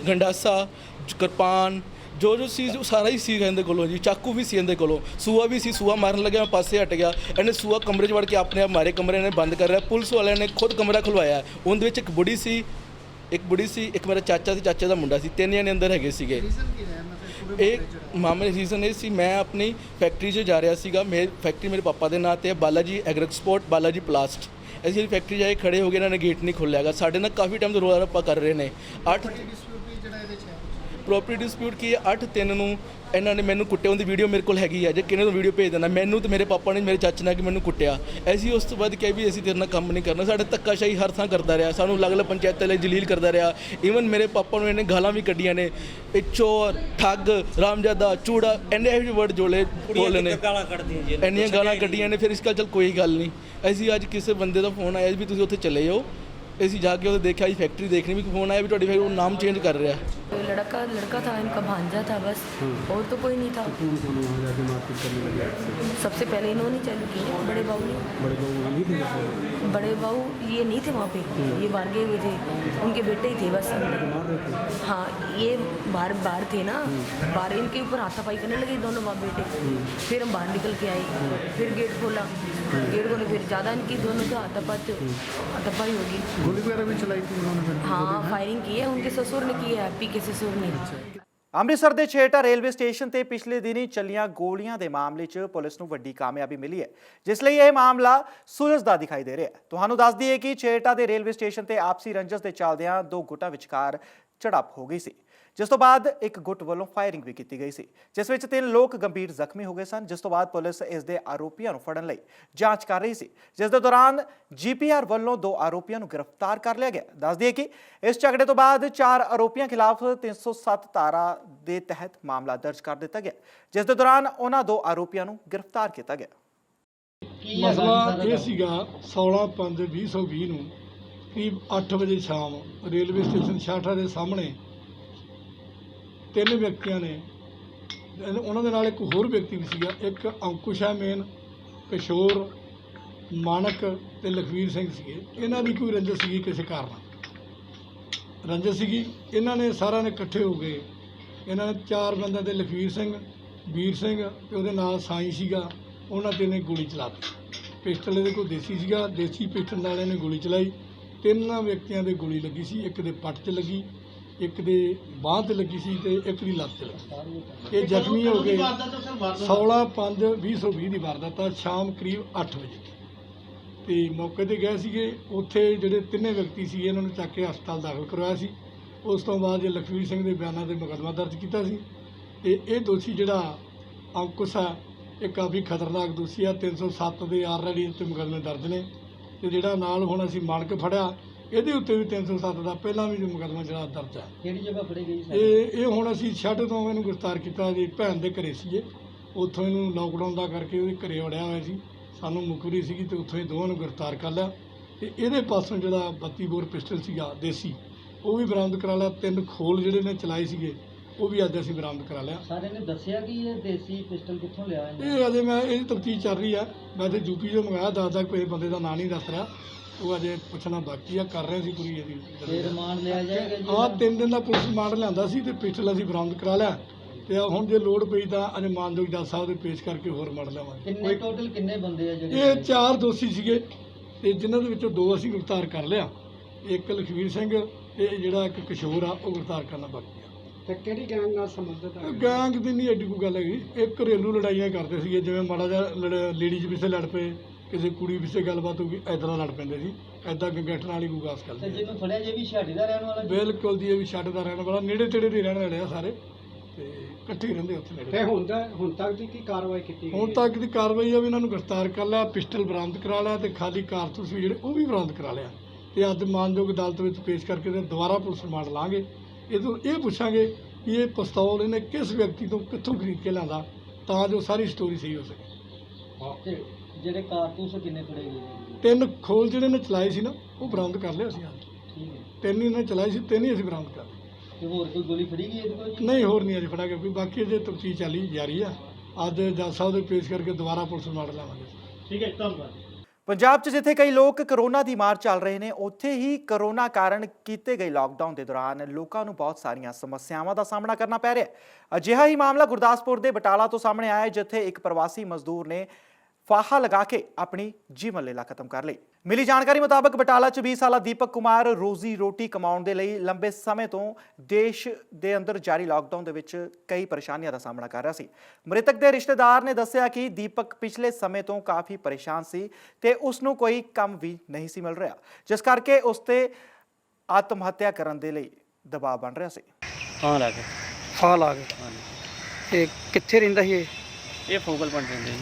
ਗੰਡਾਸਾ, ਕਿਰਪਾਨ, ਜੋ ਸੀ ਜੋ ਸਾਰਾ ਹੀ ਸੀ ਇਹਦੇ ਕੋਲੋਂ ਜੀ। ਚਾਕੂ ਵੀ ਸੀ ਇਹਦੇ ਕੋਲੋਂ, ਸੂਆ ਵੀ ਸੀ। ਸੂਆ ਮਾਰਨ ਲੱਗਿਆ, ਮੈਂ ਪਾਸੇ ਹਟ ਗਿਆ। ਇਹਨੇ ਸੂਆ ਕਮਰੇ 'ਚ ਵੜ ਕੇ ਆਪਣੇ ਆਪ ਮਾਰੇ। ਕਮਰੇ ਨੇ ਬੰਦ ਕਰ ਰਿਹਾ। ਪੁਲਿਸ ਵਾਲਿਆਂ ਨੇ ਖੁਦ ਕਮਰਾ ਖੁਲਵਾਇਆ। ਉਹਦੇ ਵਿੱਚ ਇੱਕ ਬੁੜੀ ਸੀ, ਇੱਕ ਮੇਰਾ ਚਾਚਾ ਸੀ, ਚਾਚੇ ਦਾ ਮੁੰਡਾ ਸੀ। 3 ਜਣੇ ਅੰਦਰ ਹੈਗੇ ਸੀਗੇ। ਇਹ ਮਾਮਲੇ ਰੀਜ਼ਨ ਇਹ ਸੀ, ਮੈਂ ਆਪਣੀ ਫੈਕਟਰੀ 'ਚ ਜਾ ਰਿਹਾ ਸੀਗਾ। ਮੇਰੀ ਫੈਕਟਰੀ ਮੇਰੇ ਪਾਪਾ ਦੇ ਨਾਂ 'ਤੇ ਹੈ, ਬਾਲਾਜੀ ਐਗਰੋਐਕਸਪੋਰਟ, ਬਾਲਾਜੀ ਪਲਾਸਟ। ਅਸੀਂ ਜਿਹੜੀ ਫੈਕਟਰੀ ਜਾ ਕੇ ਖੜੇ ਹੋ ਗਏ, ਇਹਨਾਂ ਨੇ ਗੇਟ ਨਹੀਂ ਖੋਲ੍ਹਿਆ ਗਾ। ਸਾਡੇ ਨਾਲ ਕਾਫੀ ਟਾਈਮ ਤੋਂ ਰੌਲਾ ਰੱਪਾ ਕਰ ਰਹੇ ਨੇ। 8 ਪ੍ਰੋਪਰਟੀ ਡਿਸਪਿਊਟ ਕੀ ਹੈ, 8/3 ਨੂੰ ਇਹਨਾਂ ਨੇ ਮੈਨੂੰ ਕੁੱਟਿਆ, ਉਹਦੀ ਵੀਡੀਓ ਮੇਰੇ ਕੋਲ ਹੈਗੀ ਹੈ, ਜੇ ਕਿਹਨੇ ਨੂੰ ਵੀਡੀਓ ਭੇਜ ਦੇਣਾ ਮੈਨੂੰ ਤੇ ਮੇਰੇ ਪਾਪਾ ਨੇ ਮੇਰੇ ਚਾਚੇ ਨੇ ਕਿ ਮੈਨੂੰ ਕੁੱਟਿਆ। ਅਸੀਂ ਉਸ ਤੋਂ ਬਾਅਦ ਕਿਹਾ ਵੀ ਅਸੀਂ ਤੇਰੇ ਨਾਲ ਕੰਮ ਨਹੀਂ ਕਰਨਾ। ਸਾਡੇ ਧੱਕਾਸ਼ਾਹੀ ਹਰ ਥਾਂ ਕਰਦਾ ਰਿਹਾ, ਸਾਨੂੰ ਅਲੱਗ-ਅਲੱਗ ਪੰਚਾਇਤਾਂ ਲਈ ਜਲੀਲ ਕਰਦਾ ਰਿਹਾ। ਈਵਨ ਮੇਰੇ ਪਾਪਾ ਨੂੰ ਇਹਨੇ ਗਾਲਾਂ ਵੀ ਕੱਢੀਆਂ ਨੇ, ਇਹ ਚੋਰ, ਠੱਗ, ਰਾਮਜਾਦਾ, ਚੂੜਾ, ਇੰਨੇ ਇਹੋ ਜਿਹੇ ਵਰਡ ਬੋਲੇ ਨੇ, ਇੰਨੀਆਂ ਗਾਲਾਂ ਕੱਢੀਆਂ ਨੇ। ਫਿਰ ਇਸ ਗੱਲ ਚੱਲ ਕੋਈ ਗੱਲ ਨਹੀਂ, ਅਸੀਂ ਅੱਜ ਕਿਸੇ ਬੰਦੇ ਦਾ ਫੋਨ ਆਇਆ ਵੀ ਤੁਸੀਂ ਉੱਥੇ ਚਲੇ ਜਾਓ, ਅਸੀਂ ਜਾ ਕੇ ਉਹਦੇ देखा जी फैक्ट्री देखनी भी फ़ोन आया भी थोड़ी फैक्ट्री नाम चेंज कर रहा है। तो लड़का था, इनका भांजा था बस, और तो कोई नहीं था। सबसे पहले इन्होंने चालू की है, बड़े बाबू ने। बड़े बाबू ये नहीं थे वहाँ पे, ये बाहर गए हुए थे, उनके बेटे ही थे बस। हाँ, ये बाहर थे ना, बाहर इनके ऊपर हाथापाई करने लगे दोनों बाप बेटे। फिर हम बाहर निकल के आए, फिर गेट खोला, फिर ज़्यादा इनकी दोनों का हाथापाई होगी। गोली वगैरह भी चलाई थी उन्होंने फिर? हाँ, फायरिंग की है, उनके ससुर ने की है, हैप्पी के ससुर ने। ਅੰਮ੍ਰਿਤਸਰ ਦੇ ਛੇਹਰਟਾ ਰੇਲਵੇ ਸਟੇਸ਼ਨ ਤੇ ਪਿਛਲੇ ਦਿਨੀ ਚੱਲੀਆਂ ਗੋਲੀਆਂ ਦੇ ਮਾਮਲੇ 'ਚ ਪੁਲਿਸ ਨੂੰ ਵੱਡੀ ਕਾਮਯਾਬੀ ਮਿਲੀ ਹੈ, ਜਿਸ ਲਈ ਇਹ ਮਾਮਲਾ ਸੁਲਝਦਾ ਦਿਖਾਈ ਦੇ ਰਿਹਾ ਹੈ। ਤੁਹਾਨੂੰ ਦੱਸ ਦਈਏ ਕਿ ਛੇਹਰਟਾ ਦੇ ਰੇਲਵੇ ਸਟੇਸ਼ਨ ਤੇ ਆਪਸੀ ਰੰਜਸ ਦੇ ਚੱਲਦਿਆਂ ਦੋ ਗੁੱਟਾਂ ਵਿਚਕਾਰ ਝੜਪ ਹੋ ਗਈ ਸੀ, ਜਿਸ ਤੋਂ ਬਾਅਦ ਇੱਕ ਗੁੱਟ ਵੱਲੋਂ ਫਾਇਰਿੰਗ ਵੀ ਕੀਤੀ ਗਈ ਸੀ, ਜਿਸ ਵਿੱਚ 3 ਲੋਕ ਗੰਭੀਰ ਜ਼ਖਮੀ ਹੋ ਗਏ ਸਨ। ਜਿਸ ਤੋਂ ਬਾਅਦ ਪੁਲਿਸ ਇਸ ਦੇ ਆਰੋਪੀਆਂ ਨੂੰ ਫੜਨ ਲਈ ਜਾਂਚ ਕਰ ਰਹੀ ਸੀ, ਜਿਸ ਦੇ ਦੌਰਾਨ ਜੀਪੀਆਰ ਵੱਲੋਂ 2 ਆਰੋਪੀਆਂ ਨੂੰ ਗ੍ਰਿਫਤਾਰ ਕਰ ਲਿਆ ਗਿਆ। ਦੱਸ ਦਈਏ ਕਿ ਇਸ ਝਗੜੇ ਤੋਂ ਬਾਅਦ 4 ਆਰੋਪੀਆਂ ਖਿਲਾਫ 307 ਧਾਰਾ ਦੇ ਤਹਿਤ ਮਾਮਲਾ ਦਰਜ ਕਰ ਦਿੱਤਾ ਗਿਆ, ਜਿਸ ਦੇ ਦੌਰਾਨ ਉਹਨਾਂ 2 ਆਰੋਪੀਆਂ ਨੂੰ ਗ੍ਰਿਫਤਾਰ ਕੀਤਾ ਗਿਆ। ਮਸਲਾ ਇਹ ਸੀਗਾ 16/5/2020 ਨੂੰ ਕਰੀਬ 8 ਵਜੇ ਸ਼ਾਮ ਰੇਲਵੇ ਸਟੇਸ਼ਨ ਛਾਟਾ ਦੇ ਸਾਹਮਣੇ 3 ਵਿਅਕਤੀਆਂ ਨੇ, ਉਹਨਾਂ ਦੇ ਨਾਲ ਇੱਕ ਹੋਰ ਵਿਅਕਤੀ ਵੀ ਸੀਗਾ, ਇੱਕ ਅੰਕੁਸ਼ ਹੈ ਮੇਨ, ਕਿਸ਼ੋਰ, ਮਾਨਕ ਤੇ ਲਖਵੀਰ ਸਿੰਘ ਸੀਗੇ। ਇਹਨਾਂ ਦੀ ਕੋਈ ਰੰਜਿਸ਼ ਸੀਗੀ, ਕਿਸੇ ਕਾਰਨ ਰੰਜਿਸ਼ ਸੀਗੀ। ਇਹਨਾਂ ਨੇ ਸਾਰਿਆਂ ਨੇ ਇਕੱਠੇ ਹੋ ਗਏ, ਇਹਨਾਂ ਨੇ 4 ਬੰਦਿਆਂ ਤੇ ਲਖਵੀਰ ਸਿੰਘ, ਵੀਰ ਸਿੰਘ ਤੇ ਉਹਦੇ ਨਾਲ ਸਾਈਂ ਸੀਗਾ, ਉਹਨਾਂ ਤੇ ਨੇ ਗੋਲੀ ਚਲਾਤੀ। ਪਿਸਟਲ ਇਹਦੇ ਕੋਲ ਦੇਸੀ ਸੀਗਾ, ਦੇਸੀ ਪਿਸਟਲ ਨਾਲ ਇਹਨੇ ਗੋਲੀ ਚਲਾਈ। 3 ਵਿਅਕਤੀਆਂ ਦੇ ਗੋਲੀ ਲੱਗੀ ਸੀ, ਇੱਕ ਦੇ ਪੱਟ 'ਚ ਲੱਗੀ, ਇੱਕ ਦੇ ਬਾਂਹ 'ਤੇ ਲੱਗੀ ਸੀ ਤੇ ਇੱਕ ਦੀ ਲੱਤ 'ਤੇ ਲੱਗੀ। ਇਹ ਜ਼ਖਮੀ ਹੋ ਗਏ। 16/5/2020 ਦੀ ਵਾਰਦਾਤ ਆ, ਸ਼ਾਮ ਕਰੀਬ 8 ਵਜੇ ਤੇ ਮੌਕੇ 'ਤੇ ਗਏ ਸੀਗੇ। ਉੱਥੇ ਜਿਹੜੇ 3 ਵਿਅਕਤੀ ਸੀ ਇਹਨਾਂ ਨੂੰ ਚੱਕ ਕੇ ਹਸਪਤਾਲ ਦਾਖਲ ਕਰਵਾਇਆ ਸੀ। ਉਸ ਤੋਂ ਬਾਅਦ ਜੇ ਲਖਵੀਰ ਸਿੰਘ ਦੇ ਬਿਆਨਾਂ 'ਤੇ ਮੁਕੱਦਮਾ ਦਰਜ ਕੀਤਾ ਸੀ ਤੇ ਇਹ ਦੋਸ਼ੀ ਜਿਹੜਾ ਅੰਕੁਸ਼ ਆ, ਇਹ ਕਾਫੀ ਖਤਰਨਾਕ ਦੋਸ਼ੀ ਆ। 307 ਦੇ ਆਲਰੇਡੀ ਉੱਤੇ ਮੁਕੱਦਮੇ ਦਰਜ ਨੇ ਤੇ ਜਿਹੜਾ ਨਾਲ ਹੁਣ ਅਸੀਂ ਮਾਲਕ ਫੜਿਆ, ਇਹਦੇ ਉੱਤੇ ਵੀ 307 ਦਾ ਪਹਿਲਾਂ ਵੀ ਮੁਕੱਦਮਾ ਜਿਹੜਾ ਦਰਜ ਹੈ। ਕਿਹੜੀ ਜਗ੍ਹਾ ਫੜੀ ਗਈ? ਇਹ ਹੁਣ ਅਸੀਂ ਛੱਡ ਤੋਂ ਇਹਨੂੰ ਗ੍ਰਿਫਤਾਰ ਕੀਤਾ ਜੀ, ਭੈਣ ਦੇ ਘਰੇ ਸੀ। ਉੱਥੋਂ ਇਹਨੂੰ ਲੋਕਡਾਊਨ ਦਾ ਕਰਕੇ ਉਹਦੇ ਘਰੇ ਵੜਿਆ ਹੋਇਆ ਸੀ, ਸਾਨੂੰ ਮੁਖਬਰੀ ਸੀਗੀ ਤੇ ਉੱਥੋਂ ਹੀ ਦੋਵਾਂ ਨੂੰ ਗ੍ਰਿਫਤਾਰ ਕਰ ਲਿਆ। ਤੇ ਇਹਦੇ ਪਾਸੋਂ ਜਿਹੜਾ 32 ਬੋਰ ਪਿਸਟਲ ਸੀਗਾ ਦੇਸੀ, ਉਹ ਵੀ ਬਰਾਮਦ ਕਰਾ ਲਿਆ। 3 ਖੋਲ ਜਿਹੜੇ ਨੇ ਚਲਾਏ ਸੀਗੇ ਉਹ ਵੀ ਅੱਜ ਅਸੀਂ ਬਰਾਮਦ ਕਰਾ ਲਿਆ। ਸਾਰਿਆਂ ਨੇ ਦੱਸਿਆ ਕਿ ਇਹ ਦੇਸੀ ਪਿਸਟਲ ਕਿੱਥੋਂ ਲਿਆ? ਇਹ ਅਜੇ ਇਹਦੀ ਤਫਤੀਸ਼ ਚੱਲ ਰਹੀ ਆ। ਮੈਂ ਤੇ ਯੂਪੀ ਤੋਂ ਮੰਗਾਇਆ, ਦੱਸਦਾ ਕੋਈ ਬੰਦੇ ਦਾ ਨਾਂ ਨਹੀਂ ਦੱਸ ਰਿਹਾ, ਉਹ ਅਜੇ ਪੁੱਛਣਾ ਬਾਕੀ ਆ, ਕਰ ਰਹੇ ਸੀ ਪੂਰੀ ਇਹਦੀ। ਰਿਮਾਂਡ ਲਿਆ ਜਾਏਗਾ ਜੀ? ਹਾਂ, 3 ਦਿਨ ਦਾ ਪੁਲਿਸ ਰਿਮਾਂਡ ਲਿਆਂਦਾ ਸੀ ਤੇ ਪਿਸਟਲ ਅਸੀਂ ਬਰਾਮਦ ਕਰਾ ਲਿਆ ਤੇ ਹੁਣ ਜੇ ਲੋੜ ਪਈ ਤਾਂ ਅਜੇ ਮਾਨਯੋਗ ਜੱਜ ਸਾਹਿਬ ਦੇ ਪੇਸ਼ ਕਰਕੇ ਹੋਰ ਰਿਮਾਂਡ ਲਵਾਂਗੇ। ਕਿੰਨੇ ਟੋਟਲ ਕਿੰਨੇ ਬੰਦੇ ਆ ਜਿਹੜੇ? ਇਹ 4 ਦੋਸ਼ੀ ਸੀਗੇ ਤੇ ਜਿਨ੍ਹਾਂ ਦੇ ਵਿੱਚੋਂ 2 ਅਸੀਂ ਗ੍ਰਿਫਤਾਰ ਕਰ ਲਿਆ, ਇੱਕ ਲਖਵੀਰ ਸਿੰਘ ਤੇ ਜਿਹੜਾ ਇੱਕ ਕਿਸ਼ੋਰ ਆ ਉਹ ਗ੍ਰਿਫਤਾਰ ਕਰਨਾ ਬਾਕੀ ਆ। ਤੇ ਕਿਹੜੀ ਗੈਂਗ ਨਾਲ ਸੰਬੰਧਿਤ ਆ? ਗੈਂਗ ਦੀ ਨਹੀਂ ਐਡੀ ਕੋਈ ਗੱਲ ਹੈਗੀ, ਇਹ ਘਰੇਲੂ ਲੜਾਈਆਂ ਕਰਦੇ ਸੀਗੇ, ਜਿਵੇਂ ਮਾੜਾ ਜਿਹਾ ਲੇਡੀਜ਼ ਪਿੱਛੇ ਲੜ ਪਏ, ਕਿਸੇ ਕੁੜੀ ਪਿੱਛੇ ਗੱਲਬਾਤ ਹੋ ਗਈ, ਇੱਦਾਂ ਲੜ ਪੈਂਦੇ ਸੀ, ਇੱਦਾਂ ਗੰਗੈਠਣ ਵਾਲੀ ਕੋਈ ਗਾਸ ਕਰਦੇ। ਜਿਹਨੂੰ ਫੜਿਆ ਜੇ ਵੀ ਛਾੜੇ ਦਾ ਰਹਿਣ ਵਾਲਾ? ਬਿਲਕੁਲ ਜੀ, ਇਹ ਵੀ ਛਾੜੇ ਦਾ ਰਹਿਣ ਵਾਲਾ, ਨੇੜੇ ਤੇੜੇ ਦੇ ਰਹਿਣ ਵਾਲੇ ਆ ਸਾਰੇ ਤੇ ਇਕੱਠੇ ਰਹਿੰਦੇ ਉੱਥੇ ਨੇੜੇ। ਤੇ ਹੁਣ ਤੱਕ ਦੀ ਕੀ ਕਾਰਵਾਈ ਕੀਤੀ? ਹੁਣ ਤੱਕ ਦੀ ਕਾਰਵਾਈ ਆ ਵੀ ਇਹਨਾਂ ਨੂੰ ਗ੍ਰਿਫਤਾਰ ਕਰ ਲਿਆ, ਪਿਸਟਲ ਬਰਾਮਦ ਕਰਾ ਲਿਆ ਤੇ ਖਾਲੀ ਕਾਰਤੂਸ ਵੀ ਜਿਹੜੇ ਉਹ ਵੀ ਬਰਾਮਦ ਕਰਾ ਲਿਆ ਤੇ ਅੱਜ ਮਾਨਯੋਗ ਅਦਾਲਤ ਵਿੱਚ ਪੇਸ਼ ਕਰਕੇ ਤੇ ਦੁਬਾਰਾ ਪੁਲਿਸ ਰਿਮਾਂਡ ਲਾਂਗੇ। ਇਹ ਪੁੱਛਾਂਗੇ ਕਿ ਇਹ ਪਿਸਤੌਲ ਇਹਨੇ ਕਿਸ ਵਿਅਕਤੀ ਤੋਂ ਕਿੱਥੋਂ ਖਰੀਦ ਕੇ ਲਿਆਂਦਾ, ਤਾਂ ਜੋ ਸਾਰੀ ਸਟੋਰੀ ਸਹੀ ਹੋ ਸਕੇ। ਜਿਹੜੇ ਕਾਰਤੂਸ ਕਿੰਨੇ ਫੜੇ ਗਏ? 3 ਖੋਲ ਜਿਹੜੇ ਨੇ ਚਲਾਏ ਸੀ ਨਾ ਉਹ ਬਰਾਮਦ ਕਰ ਲਿਆ ਸੀ ਅੱਜ। ਠੀਕ ਹੈ, 3 ਹੀ ਨੇ ਚਲਾਏ ਸੀ, 3 ਹੀ ਅਸੀਂ ਬਰਾਮਦ ਕਰ ਲਏ। ਤੇ ਹੋਰ ਕੋਈ ਗੋਲੀ ਫੜੀ ਗਈ ਇਹਦੇ ਕੋਲ? ਨਹੀਂ, ਹੋਰ ਨਹੀਂ ਅਜੇ ਫੜਾ ਗਿਆ ਕੋਈ, ਬਾਕੀ ਅਜੇ ਤਫਤੀਸ਼ ਚੱਲੀ ਜਾਰੀ ਆ। ਅੱਜ ਜੱਜ ਸਾਹਿਬ ਦੇ ਪੇਸ਼ ਕਰਕੇ ਦੁਬਾਰਾ ਪੁਲਿਸ ਰਿਮਾਂਡ ਲਾਵਾਂਗੇ। ਠੀਕ ਹੈ, ਧੰਨਵਾਦ। ਪੰਜਾਬ 'ਚ ਜਿੱਥੇ ਕਈ ਲੋਕ ਕਰੋਨਾ ਦੀ ਮਾਰ ਚੱਲ ਰਹੇ ਨੇ, ਉੱਥੇ ਹੀ ਕਰੋਨਾ ਕਾਰਨ ਕੀਤੇ ਗਏ ਲਾਕਡਾਊਨ ਦੇ ਦੌਰਾਨ ਲੋਕਾਂ ਨੂੰ ਬਹੁਤ ਸਾਰੀਆਂ ਸਮੱਸਿਆਵਾਂ ਦਾ ਸਾਹਮਣਾ ਕਰਨਾ ਪੈ ਰਿਹਾ ਹੈ। ਅਜਿਹਾ ਹੀ ਮਾਮਲਾ ਗੁਰਦਾਸਪੁਰ ਦੇ ਬਟਾਲਾ ਤੋਂ ਸਾਹਮਣੇ ਆਇਆ, ਜਿੱਥੇ ਇੱਕ ਪ੍ਰਵਾਸੀ ਮਜ਼ਦੂਰ ਨੇ ਫਾਹਾ ਲਗਾ ਕੇ ਆਪਣੀ ਜੀਵਨ ਲੀਲਾ ਖਤਮ ਕਰ ਲਈ। ਮਿਲੀ ਜਾਣਕਾਰੀ ਮੁਤਾਬਕ ਬਟਾਲਾ 'ਚ 20 ਸਾਲਾ ਦੀਪਕ ਕੁਮਾਰ ਰੋਜ਼ੀ ਰੋਟੀ ਕਮਾਉਣ ਦੇ ਲਈ ਲੰਬੇ ਸਮੇਂ ਤੋਂ ਦੇਸ਼ ਦੇ ਅੰਦਰ ਜਾਰੀ ਲਾਕਡਾਊਨ ਦੇ ਵਿੱਚ ਕਈ ਪਰੇਸ਼ਾਨੀਆਂ ਦਾ ਸਾਹਮਣਾ ਕਰ ਰਿਹਾ ਸੀ। ਮ੍ਰਿਤਕ ਦੇ ਰਿਸ਼ਤੇਦਾਰ ਨੇ ਦੱਸਿਆ ਕਿ ਦੀਪਕ ਪਿਛਲੇ ਸਮੇਂ ਤੋਂ ਕਾਫੀ ਪਰੇਸ਼ਾਨ ਸੀ ਤੇ ਉਸ ਨੂੰ ਕੋਈ ਕੰਮ ਵੀ ਨਹੀਂ ਸੀ ਮਿਲ ਰਿਹਾ, ਜਿਸ ਕਰਕੇ ਉਸ ਤੇ ਆਤਮ ਹੱਤਿਆ ਕਰਨ ਦੇ ਲਈ ਦਬਾਅ ਬਣ ਰਿਹਾ ਸੀ। ਫਾਹ ਲਾ ਕੇ ਇਹ ਕਿੱਥੇ ਰਹਿੰਦਾ ਸੀ ਇਹ ਫੋਕਲ ਪੁਆਇੰਟ ਰਹਿੰਦੇ ਜੀ।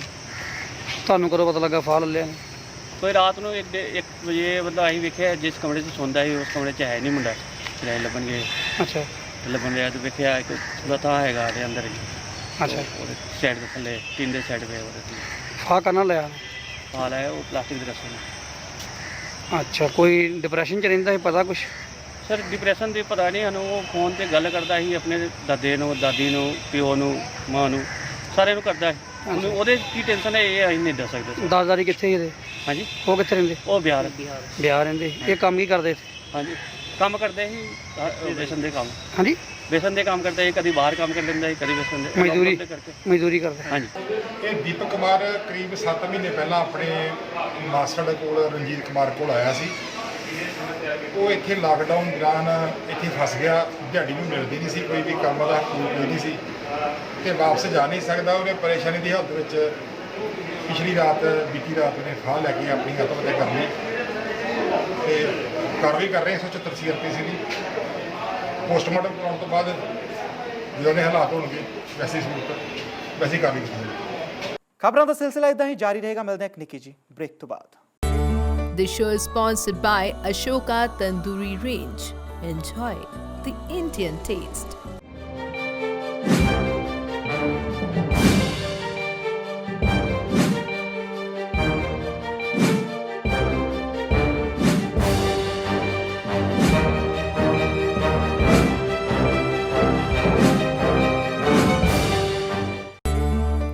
ਤੁਹਾਨੂੰ ਕਦੋਂ ਪਤਾ ਲੱਗਾ ਫਾਹ ਲਿਆ ਕੋਈ ਰਾਤ ਨੂੰ 1 ਵਜੇ ਬੰਦਾ ਅਸੀਂ ਵੇਖਿਆ ਜਿਸ ਕਮਰੇ 'ਚ ਸੌਂਦਾ ਸੀ ਉਸ ਕਮਰੇ 'ਚ ਹੈ ਨਹੀਂ ਮੁੰਡਾ, ਕਿਰਾਏ ਲੱਭਣ ਗਏ। ਅੱਛਾ ਲੱਭਣ ਗਿਆ ਤਾਂ ਵੇਖਿਆ ਇੱਕ ਲਤਾ ਹੈਗਾ ਉਹਦੇ ਅੰਦਰ ਜੀ। ਅੱਛਾ ਉਹਦੇ ਸਾਈਡ ਦੇ ਥੱਲੇ ਟੀਨ ਦੇ ਸਾਈਡ 'ਤੇ ਉਹਦੇ ਫਾਹ ਕਰਨਾ ਲਿਆ ਹਾਲ ਹੈ ਉਹ ਪਲਾਸਟਿਕ ਦੇ ਰਸਤੇ ਨੂੰ। ਅੱਛਾ ਕੋਈ ਡਿਪਰੈਸ਼ਨ 'ਚ ਰਹਿੰਦਾ ਸੀ ਪਤਾ ਕੁਛ? ਸਰ ਡਿਪਰੈਸ਼ਨ ਦੀ ਪਤਾ ਨਹੀਂ ਸਾਨੂੰ, ਉਹ ਫੋਨ ਤੇ ਗੱਲ ਕਰਦਾ ਸੀ ਆਪਣੇ ਦਾਦੇ ਨੂੰ, ਦਾਦੀ ਨੂੰ, ਪਿਓ ਨੂੰ, ਮਾਂ ਨੂੰ, ਸਾਰਿਆਂ ਨੂੰ ਕਰਦਾ ਸੀ। ਉਹਨੂੰ ਉਹਦੇ ਕੀ ਟੈਨਸ਼ਨ ਹੈ ਇਹ ਅਸੀਂ ਨਹੀਂ ਦੱਸ ਸਕਦੇ ਸਰ। ਦਾਦਾਰੀ ਕਿੱਥੇ ਸੀ ਇਹਦੇ? ਹਾਂਜੀ ਉਹ ਕਿੱਥੇ ਰਹਿੰਦੇ? ਉਹ ਬਿਹਾਰ ਬਿਹਾਰ ਰਹਿੰਦੇ। ਇਹ ਕੰਮ ਕੀ ਕਰਦੇ ਸੀ? ਹਾਂਜੀ ਕੰਮ ਕਰਦੇ ਸੀ ਬੇਸਨ ਦੇ ਕੰਮ। ਹਾਂਜੀ ਬੇਸਨ ਦੇ ਕੰਮ ਕਰਦੇ ਸੀ, ਕਦੀ ਬਾਹਰ ਕੰਮ ਕਰ ਲੈਂਦਾ ਸੀ, ਕਦੀ ਬੇਸਨ ਦੇ ਮਜ਼ਦੂਰੀ ਕਰਕੇ। ਮਜ਼ਦੂਰੀ ਕਰਦੇ। ਹਾਂਜੀ ਇਹ ਦੀਪਕ ਕੁਮਾਰ ਕਰੀਬ 7 ਮਹੀਨੇ ਪਹਿਲਾਂ ਆਪਣੇ ਮਾਸਟਰ ਕੋਲ ਰਣਜੀਤ ਕੁਮਾਰ ਕੋਲ ਆਇਆ ਸੀ। ਉਹ ਇੱਥੇ ਲਾਕਡਾਊਨ ਦੌਰਾਨ ਇੱਥੇ ਫਸ ਗਿਆ, ਦਿਹਾੜੀ ਨੂੰ ਮਿਲਦੀ ਨਹੀਂ ਸੀ, ਕੋਈ ਵੀ ਕੰਮ ਦਾ ਕੋਈ ਨਹੀਂ ਸੀ ਤੇ ਵਾਪਸ ਜਾ ਨਹੀਂ ਸਕਦਾ। ਉਹਨੇ ਪਰੇਸ਼ਾਨੀ ਦੀ ਹਾਲਤ ਵਿੱਚ ਪਿਛਲੀ ਰਾਤ ਬੀਤੀ ਰਾਤ ਉਹਨੇ ਫਾਹ ਲੈ ਕੇ ਆਪਣੀ ਆਤਮ ਹੱਤਿਆ ਕਰ ਲਈ ਤੇ ਕਾਰਵਾਈ ਕਰ ਰਹੇ 174 ਰੁਪਏ ਦੀ। ਪੋਸਟਮਾਰਟਮ ਕਰਾਉਣ ਤੋਂ ਬਾਅਦ ਜਦੋਂ ਦੇ ਹਾਲਾਤ ਹੋਣਗੇ ਵੈਸੀ ਸੂਰਤ ਵੈਸੀ ਕਾਰਵਾਈ ਕੀਤੀ। ਖਬਰਾਂ ਦਾ ਸਿਲਸਿਲਾ ਇਦਾਂ ਹੀ ਜਾਰੀ ਰਹੇਗਾ। ਮਿਲਦੇ ਹਾਂ ਇੱਕ ਨਿੱਕੀ ਜੀ ਬ੍ਰੇਕ ਤੋਂ ਬਾਅਦ। This show is sponsored by Ashoka Tandoori Range. Enjoy the Indian taste.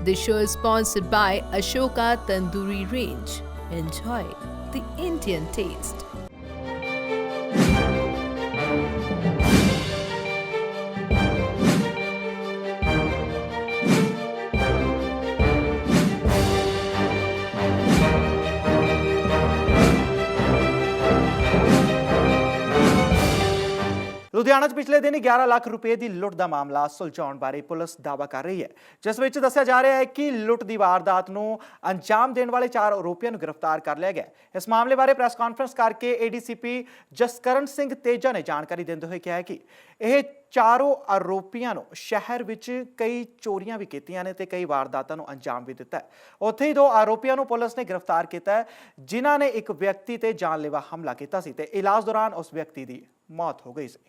This show is sponsored by Ashoka Tandoori Range. Enjoy the Indian taste. Ludhiana 'ਚ ਪਿਛਲੇ ਦਿਨ 11 ਲੱਖ ਰੁਪਏ ਦੀ ਲੁੱਟ ਦਾ ਮਾਮਲਾ ਸੁਲਝਾਉਣ ਬਾਰੇ ਪੁਲਿਸ ਦਾਅਵਾ ਕਰ ਰਹੀ ਹੈ, ਜਿਸ ਵਿੱਚ ਦੱਸਿਆ ਜਾ ਰਿਹਾ ਹੈ ਕਿ ਲੁੱਟ ਦੀ ਵਾਰਦਾਤ ਨੂੰ ਅੰਜਾਮ ਦੇਣ ਵਾਲੇ 4 ਆਰੋਪੀਆਂ ਨੂੰ ਗ੍ਰਿਫਤਾਰ ਕਰ ਲਿਆ ਗਿਆ। ਇਸ ਮਾਮਲੇ ਬਾਰੇ ਪ੍ਰੈਸ ਕਾਨਫਰੰਸ ਕਰਕੇ ਏਡੀਸੀਪੀ ਜਸਕਰਨ ਸਿੰਘ ਤੇਜਾ ਨੇ ਜਾਣਕਾਰੀ ਦਿੰਦੇ ਹੋਏ ਕਿਹਾ ਕਿ ਇਹ ਚਾਰੋਂ ਆਰੋਪੀਆਂ ਨੂੰ ਸ਼ਹਿਰ ਵਿੱਚ ਕਈ ਚੋਰੀਆਂ ਵੀ ਕੀਤੀਆਂ ਨੇ ਤੇ ਕਈ ਵਾਰਦਾਤਾਂ ਨੂੰ ਅੰਜਾਮ ਵੀ ਦਿੱਤਾ ਹੈ। ਉੱਥੇ ਹੀ 2 ਆਰੋਪੀਆਂ ਨੂੰ ਪੁਲਿਸ ਨੇ ਗ੍ਰਿਫਤਾਰ ਕੀਤਾ ਹੈ, ਜਿਨ੍ਹਾਂ ਨੇ ਇੱਕ ਵਿਅਕਤੀ ਤੇ ਜਾਨਲੇਵਾ ਹਮਲਾ ਕੀਤਾ ਸੀ ਤੇ ਇਲਾਜ ਦੌਰਾਨ ਉਸ ਵਿਅਕਤੀ ਦੀ ਮੌਤ ਹੋ ਗਈ ਸੀ।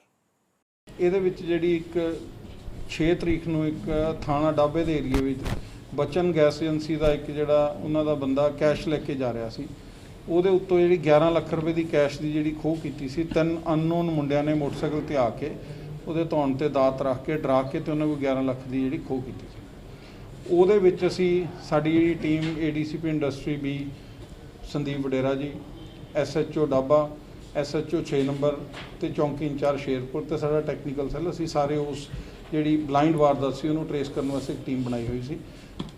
ਇਹਦੇ ਵਿੱਚ ਜਿਹੜੀ ਇੱਕ 6 ਤਰੀਕ ਨੂੰ ਇੱਕ ਥਾਣਾ ਡਾਬੇ ਦੇ ਏਰੀਏ ਵਿੱਚ ਬਚਨ ਗੈਸ ਏਜੰਸੀ ਦਾ ਇੱਕ ਜਿਹੜਾ ਉਹਨਾਂ ਦਾ ਬੰਦਾ ਕੈਸ਼ ਲੈ ਕੇ ਜਾ ਰਿਹਾ ਸੀ, ਉਹਦੇ ਉੱਤੋਂ ਜਿਹੜੀ 11 ਲੱਖ ਰੁਪਏ ਦੀ ਕੈਸ਼ ਦੀ ਜਿਹੜੀ ਖੋਹ ਕੀਤੀ ਸੀ। 3 ਅਨਨੋਨ ਮੁੰਡਿਆਂ ਨੇ ਮੋਟਰਸਾਈਕਲ ਤੇ ਆ ਕੇ ਉਹਦੇ ਧੌਣ ਤੇ ਦਾਤ ਰੱਖ ਕੇ ਡਰਾ ਕੇ ਤੇ ਉਹਨਾਂ ਕੋਲ 11 ਲੱਖ ਦੀ ਜਿਹੜੀ ਖੋਹ ਕੀਤੀ ਸੀ। ਉਹਦੇ ਵਿੱਚ ਅਸੀਂ ਸਾਡੀ ਜਿਹੜੀ ਟੀਮ ਏਡੀਸੀਪੀ ਇੰਡਸਟਰੀ ਵੀ ਸੰਦੀਪ ਵਡੇਰਾ ਜੀ, SHO ਡਾਬਾ, SHO 6 ਨੰਬਰ ਤੇ ਚੌਂਕੀ ਇੰਚਾਰਜ ਸ਼ੇਰਪੁਰ ਤੇ ਸਾਡਾ ਟੈਕਨੀਕਲ ਸੈੱਲ, ਅਸੀਂ ਸਾਰੇ ਉਸ ਜਿਹੜੀ ਬਲਾਈਂਡ ਵਾਰਦਾਤ ਸੀ ਉਹਨੂੰ ਟਰੇਸ ਕਰਨ ਵਾਸਤੇ ਇੱਕ ਟੀਮ ਬਣਾਈ ਹੋਈ ਸੀ।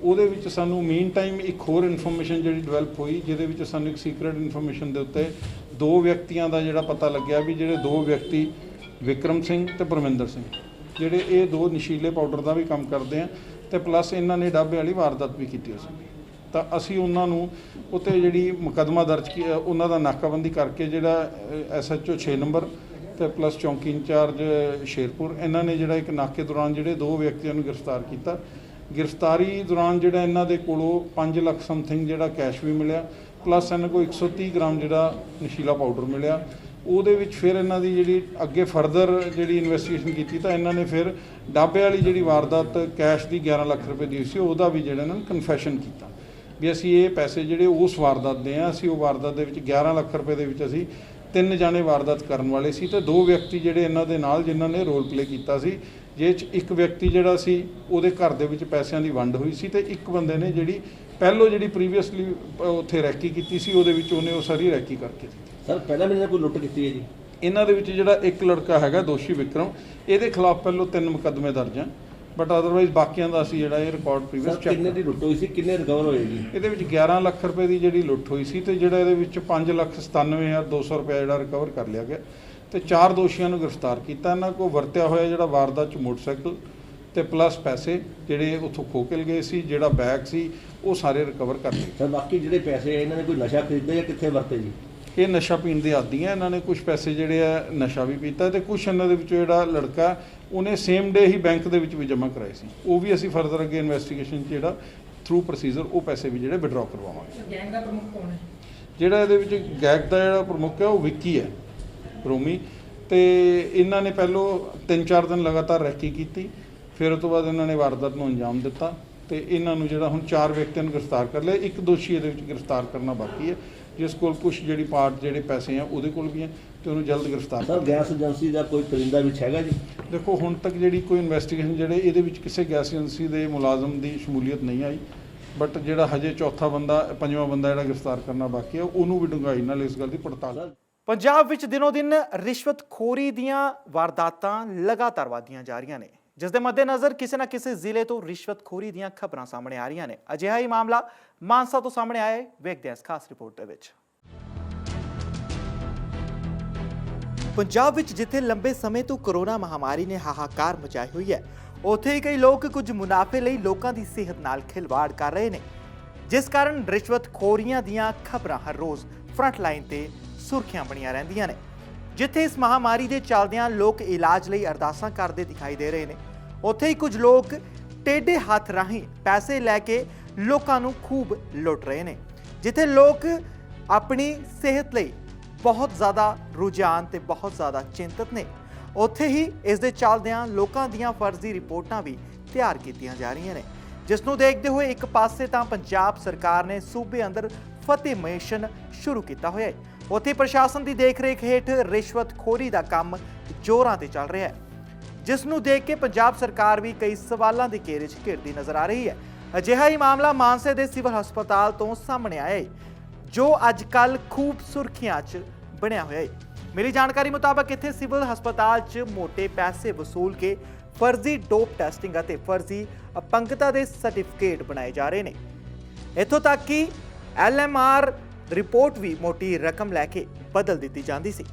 ਉਹਦੇ ਵਿੱਚ ਸਾਨੂੰ ਮੀਨ ਟਾਈਮ ਇੱਕ ਹੋਰ ਇਨਫੋਰਮੇਸ਼ਨ ਜਿਹੜੀ ਡਿਵੈਲਪ ਹੋਈ, ਜਿਹਦੇ ਵਿੱਚ ਸਾਨੂੰ ਇੱਕ ਸੀਕ੍ਰੇਟ ਇਨਫੋਰਮੇਸ਼ਨ ਦੇ ਉੱਤੇ 2 ਵਿਅਕਤੀਆਂ ਦਾ ਜਿਹੜਾ ਪਤਾ ਲੱਗਿਆ ਵੀ ਜਿਹੜੇ 2 ਵਿਅਕਤੀ ਵਿਕਰਮ ਸਿੰਘ ਤੇ ਪਰਮਿੰਦਰ ਸਿੰਘ, ਜਿਹੜੇ ਇਹ 2 ਨਸ਼ੀਲੇ ਪਾਊਡਰ ਦਾ ਵੀ ਕੰਮ ਕਰਦੇ ਆ ਤੇ ਪਲੱਸ ਇਹਨਾਂ ਨੇ ਡਾਬੇ ਵਾਲੀ ਵਾਰਦਾਤ ਵੀ ਕੀਤੀ ਸੀ। ਤਾਂ ਅਸੀਂ ਉਹਨਾਂ ਨੂੰ ਉੱਤੇ ਜਿਹੜੀ ਮੁਕੱਦਮਾ ਦਰਜ ਉਹਨਾਂ ਦਾ ਨਾਕਾਬੰਦੀ ਕਰਕੇ ਜਿਹੜਾ SHO 6 ਨੰਬਰ ਤੇ ਪਲੱਸ ਚੌਂਕੀ ਇੰਚਾਰਜ ਸ਼ੇਰਪੁਰ, ਇਹਨਾਂ ਨੇ ਜਿਹੜਾ ਇੱਕ ਨਾਕੇ ਦੌਰਾਨ ਜਿਹੜੇ 2 ਵਿਅਕਤੀਆਂ ਨੂੰ ਗ੍ਰਿਫਤਾਰ ਕੀਤਾ। ਗ੍ਰਿਫਤਾਰੀ ਦੌਰਾਨ ਜਿਹੜਾ ਇਹਨਾਂ ਦੇ ਕੋਲੋਂ 5 ਲੱਖ ਸਮਥਿੰਗ ਜਿਹੜਾ ਕੈਸ਼ ਵੀ ਮਿਲਿਆ, ਪਲੱਸ ਇਹਨਾਂ ਕੋਲ 130 ਗ੍ਰਾਮ ਜਿਹੜਾ ਨਸ਼ੀਲਾ ਪਾਊਡਰ ਮਿਲਿਆ। ਉਹਦੇ ਵਿੱਚ ਫਿਰ ਇਹਨਾਂ ਦੀ ਜਿਹੜੀ ਅੱਗੇ ਫਰਦਰ ਜਿਹੜੀ ਇਨਵੈਸਟੀਗੇਸ਼ਨ ਕੀਤੀ ਤਾਂ ਇਹਨਾਂ ਨੇ ਫਿਰ ਡਾਬੇ ਵਾਲੀ ਜਿਹੜੀ ਵਾਰਦਾਤ ਕੈਸ਼ ਦੀ 11 ਲੱਖ ਰੁਪਏ ਦੀ ਸੀ, ਉਹਦਾ ਵੀ ਜਿਹੜਾ ਇਹਨਾਂ ਨੇ ਕਨਫੈਸ਼ਨ ਕੀਤਾ ਵੀ ਅਸੀਂ ਇਹ ਪੈਸੇ ਜਿਹੜੇ ਉਸ ਵਾਰਦਾਤ ਦੇ ਆ, ਅਸੀਂ ਉਹ ਵਾਰਦਾਤ ਦੇ ਵਿੱਚ 11 ਲੱਖ ਰੁਪਏ ਦੇ ਵਿੱਚ ਅਸੀਂ 3 ਜਾਣੇ ਵਾਰਦਾਤ ਕਰਨ ਵਾਲੇ ਸੀ ਤੇ 2 ਵਿਅਕਤੀ ਜਿਹੜੇ ਇਹਨਾਂ ਦੇ ਨਾਲ ਜਿਨ੍ਹਾਂ ਨੇ ਰੋਲ ਪਲੇ ਕੀਤਾ ਸੀ, ਜਿਹ 'ਚ ਇੱਕ ਵਿਅਕਤੀ ਜਿਹੜਾ ਸੀ ਉਹਦੇ ਘਰ ਦੇ ਵਿੱਚ ਪੈਸਿਆਂ ਦੀ ਵੰਡ ਹੋਈ ਸੀ ਤੇ ਇੱਕ ਬੰਦੇ ਨੇ ਜਿਹੜੀ ਪਹਿਲੋਂ ਜਿਹੜੀ ਪ੍ਰੀਵੀਅਸਲੀ ਉੱਥੇ ਰੈਕੀ ਕੀਤੀ ਸੀ ਉਹਦੇ ਵਿੱਚ ਉਹਨੇ ਉਹ ਸਾਰੀ ਰੈਕੀ ਕਰਕੇ ਦਿੱਤੀ। ਸਰ ਪਹਿਲਾਂ ਵੀ ਕੋਈ ਲੁੱਟ ਕੀਤੀ ਹੈ ਜੀ? ਇਹਨਾਂ ਦੇ ਵਿੱਚ ਜਿਹੜਾ ਇੱਕ ਲੜਕਾ ਹੈਗਾ ਦੋਸ਼ੀ ਵਿਕਰਮ, ਇਹਦੇ ਖਿਲਾਫ ਪਹਿਲੋਂ 3 ਮੁਕੱਦਮੇ ਦਰਜ ਹਨ, ਬਟ ਅਦਰਵਾਈਜ਼ ਬਾਕੀਆਂ ਦਾ ਅਸੀਂ ਜਿਹੜਾ ਇਹ ਰਿਕਾਰਡ ਪ੍ਰੀਵੀਅਸ ਚੈੱਕ। ਕਿੰਨੇ ਦੀ ਲੁੱਟ ਹੋਈ ਸੀ, ਕਿੰਨੇ ਰਿਕਵਰ ਹੋਏ ਜੀ? ਇਹਦੇ ਵਿੱਚ 11 ਲੱਖ ਰੁਪਏ ਦੀ ਜਿਹੜੀ ਲੁੱਟ ਹੋਈ ਸੀ ਤੇ ਜਿਹੜਾ ਇਹਦੇ ਵਿੱਚ 5,97,200 ਰੁਪਏ ਜਿਹੜਾ ਰਿਕਵਰ ਕਰ ਲਿਆ ਗਿਆ ਤੇ 4 ਦੋਸ਼ੀਆਂ ਨੂੰ ਗ੍ਰਿਫਤਾਰ ਕੀਤਾ। ਇਹਨਾਂ ਕੋਲ ਵਰਤਿਆ ਹੋਇਆ ਜਿਹੜਾ ਵਾਰਦਾਤ 'ਚ ਮੋਟਰਸਾਈਕਲ ਤੇ ਪਲੱਸ ਪੈਸੇ ਜਿਹੜੇ ਉੱਥੋਂ ਖੋਹ ਕੇ ਗਏ ਸੀ, ਜਿਹੜਾ ਬੈਗ ਸੀ ਉਹ ਸਾਰੇ ਰਿਕਵਰ ਕਰ ਲਏ। ਸਰ ਬਾਕੀ ਜਿਹੜੇ ਪੈਸੇ ਇਹਨਾਂ ਨੇ ਕੋਈ ਨਸ਼ਾ ਖਰੀਦਿਆ ਜਾਂ ਕਿੱਥੇ ਵਰਤੇ ਜੀ? ਇਹ ਨਸ਼ਾ ਪੀਣ ਦੇ ਆਦੀ ਹੈ। ਇਹਨਾਂ ਨੇ ਕੁਝ ਪੈਸੇ ਜਿਹੜੇ ਆ ਨਸ਼ਾ ਵੀ ਪੀਤਾ ਤੇ ਕੁਝ ਇਹਨਾਂ ਦੇ ਵਿੱਚੋਂ ਜਿਹੜਾ ਲੜਕਾ ਉਹਨੇ ਸੇਮ ਡੇ ਹੀ ਬੈਂਕ ਦੇ ਵਿੱਚ ਵੀ ਜਮ੍ਹਾਂ ਕਰਾਏ ਸੀ। ਉਹ ਵੀ ਅਸੀਂ ਫਰਦਰ ਅੱਗੇ ਇਨਵੈਸਟੀਗੇਸ਼ਨ ਜਿਹੜਾ ਥਰੂ ਪ੍ਰੋਸੀਜਰ ਉਹ ਪੈਸੇ ਵੀ ਜਿਹੜੇ ਵਿਡਰਾਅ ਕਰਵਾਵਾਂਗੇ। ਗੈਂਗ ਦਾ ਪ੍ਰਮੁੱਖ ਕੌਣ ਹੈ? ਜਿਹੜਾ ਇਹਦੇ ਵਿੱਚ ਗੈਂਗ ਦਾ ਜਿਹੜਾ ਪ੍ਰਮੁੱਖ ਹੈ ਉਹ ਵਿੱਕੀ ਹੈ ਰੋਮੀ। ਤੇ ਇਹਨਾਂ ਨੇ ਪਹਿਲੋਂ 3-4 ਦਿਨ ਲਗਾਤਾਰ ਰੈਕੀ ਕੀਤੀ, ਫਿਰ ਉਸ ਤੋਂ ਬਾਅਦ ਇਹਨਾਂ ਨੇ ਵਾਰਦਾਤ ਨੂੰ ਅੰਜਾਮ ਦਿੱਤਾ ਤੇ ਇਹਨਾਂ ਨੂੰ ਜਿਹੜਾ ਹੁਣ 4 ਵਿਅਕਤੀਆਂ ਨੂੰ ਗ੍ਰਿਫਤਾਰ ਕਰ ਲਿਆ। ਇੱਕ ਦੋਸ਼ੀ ਇਹਦੇ ਵਿੱਚ ਗ੍ਰਿਫਤਾਰ ਕਰਨਾ ਬਾਕੀ ਹੈ, ਜਿਸ ਕੋਲ ਕੁਝ ਜਿਹੜੀ ਪਾਰਟ ਜਿਹੜੇ ਪੈਸੇ ਆ ਉਹਦੇ ਕੋਲ ਵੀ ਹੈ ਤੇ ਉਹਨੂੰ ਜਲਦ ਗ੍ਰਿਫਤਾਰ ਸਰ ਗੈਸ ਏਜੰਸੀ ਦਾ ਕੋਈ ਕਰਿੰਦਾ ਵਿੱਚ ਹੈਗਾ ਜੀ? ਦੇਖੋ ਹੁਣ ਤੱਕ ਜਿਹੜੀ ਕੋਈ ਇਨਵੈਸਟੀਗੇਸ਼ਨ ਜਿਹੜੇ ਇਹਦੇ ਵਿੱਚ ਕਿਸੇ ਗੈਸ ਏਜੰਸੀ ਦੇ ਮੁਲਾਜ਼ਮ ਦੀ ਸ਼ਮੂਲੀਅਤ ਨਹੀਂ ਆਈ, ਬਟ ਜਿਹੜਾ ਹਜੇ ਚੌਥਾ ਬੰਦਾ 5ਵਾਂ ਬੰਦਾ ਜਿਹੜਾ ਗ੍ਰਿਫਤਾਰ ਕਰਨਾ ਬਾਕੀ ਹੈ ਉਹਨੂੰ ਵੀ ਡੂੰਘਾਈ ਨਾਲ ਇਸ ਗੱਲ ਦੀ ਪੜਤਾਲ। ਪੰਜਾਬ ਵਿੱਚ ਦਿਨੋ ਦਿਨ ਰਿਸ਼ਵਤਖੋਰੀ ਦੀਆਂ ਵਾਰਦਾਤਾਂ ਲਗਾਤਾਰ ਵਧਦੀਆਂ ਜਾ ਰਹੀਆਂ ਨੇ, ਜਿਸ ਦੇ ਮੱਦੇਨਜ਼ਰ ਕਿਸੇ ਨਾ ਕਿਸੇ ਜ਼ਿਲ੍ਹੇ ਤੋਂ ਰਿਸ਼ਵਤਖੋਰੀ ਦੀਆਂ ਖਬਰਾਂ ਸਾਹਮਣੇ ਆ ਰਹੀਆਂ ਨੇ। ਅਜਿਹਾ ਹੀ ਮਾਮਲਾ ਮਾਨਸਾ ਤੋਂ ਸਾਹਮਣੇ ਆਇਆ ਹੈ, ਵੇਖਦੇ ਹਾਂ ਇਸ ਖਾਸ ਰਿਪੋਰਟ ਦੇ ਵਿੱਚ। ਪੰਜਾਬ ਵਿੱਚ ਜਿੱਥੇ ਲੰਬੇ ਸਮੇਂ ਤੋਂ ਕੋਰੋਨਾ ਮਹਾਮਾਰੀ ਨੇ ਹਾਹਾਕਾਰ ਮਚਾਈ ਹੋਈ ਹੈ, ਉੱਥੇ ਹੀ ਕਈ ਲੋਕ ਕੁਝ ਮੁਨਾਫੇ ਲਈ ਲੋਕਾਂ ਦੀ ਸਿਹਤ ਨਾਲ ਖਿਲਵਾੜ ਕਰ ਰਹੇ ਨੇ, ਜਿਸ ਕਾਰਨ ਰਿਸ਼ਵਤਖੋਰੀਆਂ ਦੀਆਂ ਖਬਰਾਂ ਹਰ ਰੋਜ਼ ਫਰੰਟ ਲਾਈਨ ਤੇ ਸੁਰਖੀਆਂ ਬਣੀਆਂ ਰਹਿੰਦੀਆਂ ਨੇ। ਜਿੱਥੇ ਇਸ ਮਹਾਮਾਰੀ ਦੇ ਚੱਲਦਿਆਂ ਲੋਕ ਇਲਾਜ ਲਈ ਅਰਦਾਸਾਂ ਕਰਦੇ ਦਿਖਾਈ ਦੇ ਰਹੇ ਨੇ, ਉੱਥੇ ਹੀ ਕੁਝ ਲੋਕ ਟੇਢੇ ਹੱਥ ਰਾਹੀਂ ਪੈਸੇ ਲੈ ਕੇ ਲੋਕਾਂ ਨੂੰ ਖੂਬ ਲੁੱਟ ਰਹੇ ਨੇ। ਜਿੱਥੇ ਲੋਕ ਆਪਣੀ ਸਿਹਤ ਲਈ ਬਹੁਤ ਜ਼ਿਆਦਾ ਰੁਝਾਨ ਤੇ ਬਹੁਤ ਜ਼ਿਆਦਾ ਚਿੰਤਤ ਨੇ, ਉੱਥੇ ਹੀ ਇਸ ਦੇ ਚੱਲਦਿਆਂ ਲੋਕਾਂ ਦੀਆਂ ਫਰਜ਼ੀ ਰਿਪੋਰਟਾਂ ਵੀ ਤਿਆਰ ਕੀਤੀਆਂ ਜਾ ਰਹੀਆਂ ਨੇ, ਜਿਸ ਨੂੰ ਦੇਖਦੇ ਹੋਏ ਇੱਕ ਪਾਸੇ ਤਾਂ ਪੰਜਾਬ ਸਰਕਾਰ ਨੇ ਸੂਬੇ ਅੰਦਰ ਫਤਿਹ ਮਿਸ਼ਨ ਸ਼ੁਰੂ ਕੀਤਾ ਹੋਇਆ ਹੈ, ਉੱਥੇ ਪ੍ਰਸ਼ਾਸਨ ਦੀ ਦੇਖਰੇਖ ਹੇਠ ਰਿਸ਼ਵਤਖੋਰੀ ਦਾ ਕੰਮ ਜ਼ੋਰਾਂ ਤੇ ਚੱਲ ਰਿਹਾ ਹੈ, ਜਿਸ ਨੂੰ ਦੇਖ ਕੇ ਪੰਜਾਬ ਸਰਕਾਰ ਵੀ ਕਈ ਸਵਾਲਾਂ ਦੇ ਘੇਰੇ 'ਚ ਘਿਰਦੀ ਨਜ਼ਰ ਆ ਰਹੀ ਹੈ। ਅਜਿਹਾ ਹੀ ਮਾਮਲਾ ਮਾਨਸੇ ਦੇ ਸਿਵਲ ਹਸਪਤਾਲ ਤੋਂ ਸਾਹਮਣੇ ਆਇਆ ਹੈ, ਜੋ ਅੱਜ ਕੱਲ੍ਹ ਖੂਬ ਸੁਰਖੀਆਂ 'ਚ ਬਣਿਆ ਹੋਇਆ ਹੈ। ਮਿਲੀ ਜਾਣਕਾਰੀ ਮੁਤਾਬਕ ਇੱਥੇ ਸਿਵਲ ਹਸਪਤਾਲ 'ਚ ਮੋਟੇ ਪੈਸੇ ਵਸੂਲ ਕੇ ਫਰਜ਼ੀ ਡੋਪ ਟੈਸਟਿੰਗ ਅਤੇ ਫਰਜ਼ੀ ਅਪੰਗਤਾ ਦੇ ਸਰਟੀਫਿਕੇਟ ਬਣਾਏ ਜਾ ਰਹੇ ਨੇ। ਇੱਥੋਂ ਤੱਕ ਕਿ LMR ਰਿਪੋਰਟ ਵੀ ਮੋਟੀ ਰਕਮ ਲੈ ਕੇ ਬਦਲ ਦਿੱਤੀ ਜਾਂਦੀ ਸੀ,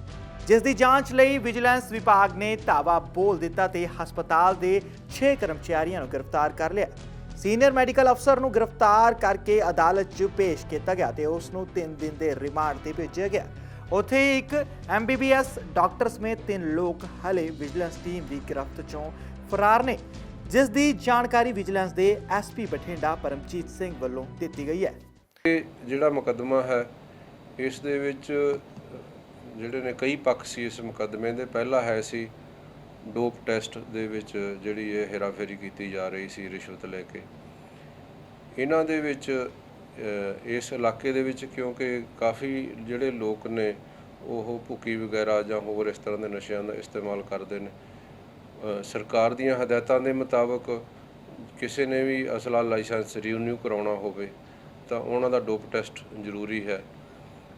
ਜਿਸ ਦੀ ਜਾਂਚ ਲਈ ਵਿਜੀਲੈਂਸ ਵਿਭਾਗ ਨੇ ਧਾਵਾ ਬੋਲ ਦਿੱਤਾ ਤੇ ਹਸਪਤਾਲ ਦੇ 6 ਕਰਮਚਾਰੀਆਂ ਨੂੰ ਗ੍ਰਿਫਤਾਰ ਕਰ ਲਿਆ। ਸੀਨੀਅਰ ਮੈਡੀਕਲ ਅਫਸਰ ਨੂੰ ਗ੍ਰਿਫਤਾਰ ਕਰਕੇ ਅਦਾਲਤ 'ਚ ਪੇਸ਼ ਕੀਤਾ ਗਿਆ ਤੇ ਉਸ ਨੂੰ 3 ਦਿਨ ਦੇ ਰਿਮਾਂਡ ਤੇ ਭੇਜਿਆ ਗਿਆ। ਉੱਥੇ ਇੱਕ MBBS ਡਾਕਟਰ ਸਮੇਤ 3 ਲੋਕ ਹਲੇ ਵਿਜੀਲੈਂਸ ਟੀਮ ਦੀ ਗ੍ਰਿਫਤ 'ਚੋਂ ਫਰਾਰ ਨੇ, ਜਿਸ ਦੀ ਜਾਣਕਾਰੀ ਵਿਜੀਲੈਂਸ ਦੇ SP ਬਠਿੰਡਾ ਪਰਮਜੀਤ ਸਿੰਘ ਵੱਲੋਂ ਦਿੱਤੀ ਗਈ ਹੈ। ਇਹ ਜਿਹੜਾ ਮੁਕੱਦਮਾ ਹੈ, ਇਸ ਦੇ ਵਿੱਚ ਜਿਹੜੇ ਨੇ ਕਈ ਪੱਖ ਸੀ ਇਸ ਮੁਕੱਦਮੇ ਦੇ। ਪਹਿਲਾ ਹੈ ਸੀ ਡੋਪ ਟੈਸਟ ਦੇ ਵਿੱਚ ਜਿਹੜੀ ਇਹ ਹੇਰਾਫੇਰੀ ਕੀਤੀ ਜਾ ਰਹੀ ਸੀ ਰਿਸ਼ਵਤ ਲੈ ਕੇ। ਇਹਨਾਂ ਦੇ ਵਿੱਚ ਇਸ ਇਲਾਕੇ ਦੇ ਵਿੱਚ ਕਿਉਂਕਿ ਕਾਫੀ ਜਿਹੜੇ ਲੋਕ ਨੇ ਉਹ ਭੁੱਕੀ ਵਗੈਰਾ ਜਾਂ ਹੋਰ ਇਸ ਤਰ੍ਹਾਂ ਦੇ ਨਸ਼ਿਆਂ ਦਾ ਇਸਤੇਮਾਲ ਕਰਦੇ ਨੇ। ਸਰਕਾਰ ਦੀਆਂ ਹਦਾਇਤਾਂ ਦੇ ਮੁਤਾਬਕ ਕਿਸੇ ਨੇ ਵੀ ਅਸਲਾ ਲਾਇਸੈਂਸ ਰੀਨਿਊ ਕਰਾਉਣਾ ਹੋਵੇ ਤਾਂ ਉਹਨਾਂ ਦਾ ਡੋਪ ਟੈਸਟ ਜ਼ਰੂਰੀ ਹੈ।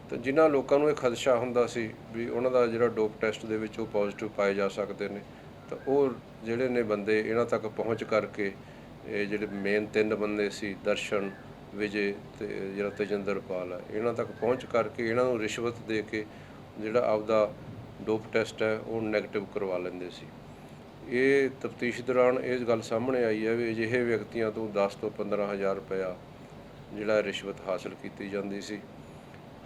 ਤਾਂ ਜਿਨ੍ਹਾਂ ਲੋਕਾਂ ਨੂੰ ਇਹ ਖਦਸ਼ਾ ਹੁੰਦਾ ਸੀ ਵੀ ਉਹਨਾਂ ਦਾ ਜਿਹੜਾ ਡੋਪ ਟੈਸਟ ਦੇ ਵਿੱਚ ਉਹ ਪੋਜ਼ਿਟਿਵ ਪਾਏ ਜਾ ਸਕਦੇ ਨੇ, ਤਾਂ ਉਹ ਜਿਹੜੇ ਨੇ ਬੰਦੇ ਇਹਨਾਂ ਤੱਕ ਪਹੁੰਚ ਕਰਕੇ ਇਹ ਜਿਹੜੇ ਮੇਨ 3 ਬੰਦੇ ਸੀ, ਦਰਸ਼ਨ, ਵਿਜੇ ਤੇ ਜਿਹੜਾ ਤੇਜਿੰਦਰਪਾਲ ਹੈ, ਇਹਨਾਂ ਤੱਕ ਪਹੁੰਚ ਕਰਕੇ ਇਹਨਾਂ ਨੂੰ ਰਿਸ਼ਵਤ ਦੇ ਕੇ ਜਿਹੜਾ ਆਪਦਾ ਡੋਪ ਟੈਸਟ ਹੈ ਉਹ ਨੈਗੇਟਿਵ ਕਰਵਾ ਲੈਂਦੇ ਸੀ। ਇਹ ਤਫਤੀਸ਼ ਦੌਰਾਨ ਇਹ ਗੱਲ ਸਾਹਮਣੇ ਆਈ ਹੈ ਵੀ ਅਜਿਹੇ ਵਿਅਕਤੀਆਂ ਤੋਂ 10 ਤੋਂ 15,000 ਰੁਪਇਆ ਜਿਹੜਾ ਰਿਸ਼ਵਤ ਹਾਸਲ ਕੀਤੀ ਜਾਂਦੀ ਸੀ।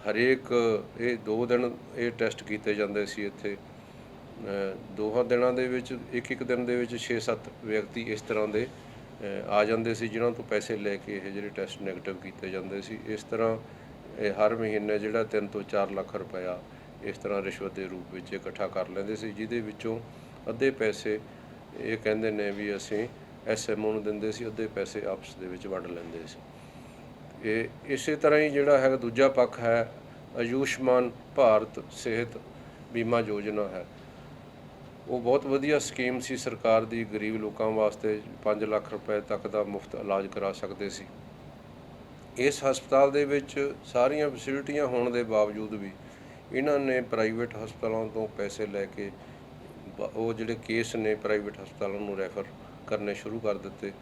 ਹਰੇਕ ਇਹ 2 ਦਿਨ ਇਹ ਟੈਸਟ ਕੀਤੇ ਜਾਂਦੇ ਸੀ। ਇੱਥੇ 2 ਦਿਨਾਂ ਦੇ ਵਿੱਚ ਇੱਕ ਦਿਨ ਦੇ ਵਿੱਚ 6-7 ਵਿਅਕਤੀ ਇਸ ਤਰ੍ਹਾਂ ਦੇ ਆ ਜਾਂਦੇ ਸੀ, ਜਿਨ੍ਹਾਂ ਤੋਂ ਪੈਸੇ ਲੈ ਕੇ ਇਹ ਜਿਹੜੇ ਟੈਸਟ ਨੈਗੇਟਿਵ ਕੀਤੇ ਜਾਂਦੇ ਸੀ। ਇਸ ਤਰ੍ਹਾਂ ਇਹ ਹਰ ਮਹੀਨੇ ਜਿਹੜਾ 3 ਤੋਂ 4 ਲੱਖ ਰੁਪਇਆ ਇਸ ਤਰ੍ਹਾਂ ਰਿਸ਼ਵਤ ਦੇ ਰੂਪ ਵਿੱਚ ਇਕੱਠਾ ਕਰ ਲੈਂਦੇ ਸੀ, ਜਿਹਦੇ ਵਿੱਚੋਂ ਅੱਧੇ ਪੈਸੇ ਇਹ ਕਹਿੰਦੇ ਨੇ ਵੀ ਅਸੀਂ SMO ਨੂੰ ਦਿੰਦੇ ਸੀ, ਅੱਧੇ ਪੈਸੇ ਆਪਸ ਦੇ ਵਿੱਚ ਵੰਡ ਲੈਂਦੇ ਸੀ। ਇਹ ਇਸੇ ਤਰ੍ਹਾਂ ਹੀ ਜਿਹੜਾ ਹੈਗਾ ਦੂਜਾ ਪੱਖ ਹੈ ਆਯੁਸ਼ਮਾਨ ਭਾਰਤ ਸਿਹਤ ਬੀਮਾ ਯੋਜਨਾ ਹੈ। ਉਹ ਬਹੁਤ ਵਧੀਆ ਸਕੀਮ ਸੀ ਸਰਕਾਰ ਦੀ, ਗਰੀਬ ਲੋਕਾਂ ਵਾਸਤੇ 5 ਲੱਖ ਰੁਪਏ ਤੱਕ ਦਾ ਮੁਫਤ ਇਲਾਜ ਕਰਾ ਸਕਦੇ ਸੀ। ਇਸ ਹਸਪਤਾਲ ਦੇ ਵਿੱਚ ਸਾਰੀਆਂ ਫੈਸਿਲਿਟੀਆਂ ਹੋਣ ਦੇ ਬਾਵਜੂਦ ਵੀ ਇਹਨਾਂ ਨੇ ਪ੍ਰਾਈਵੇਟ ਹਸਪਤਾਲਾਂ ਤੋਂ ਪੈਸੇ ਲੈ ਕੇ ਉਹ ਜਿਹੜੇ ਕੇਸ ਨੇ ਪ੍ਰਾਈਵੇਟ ਹਸਪਤਾਲਾਂ ਨੂੰ ਰੈਫਰ ਕਰਨੇ ਸ਼ੁਰੂ ਕਰ ਦਿੱਤੇ।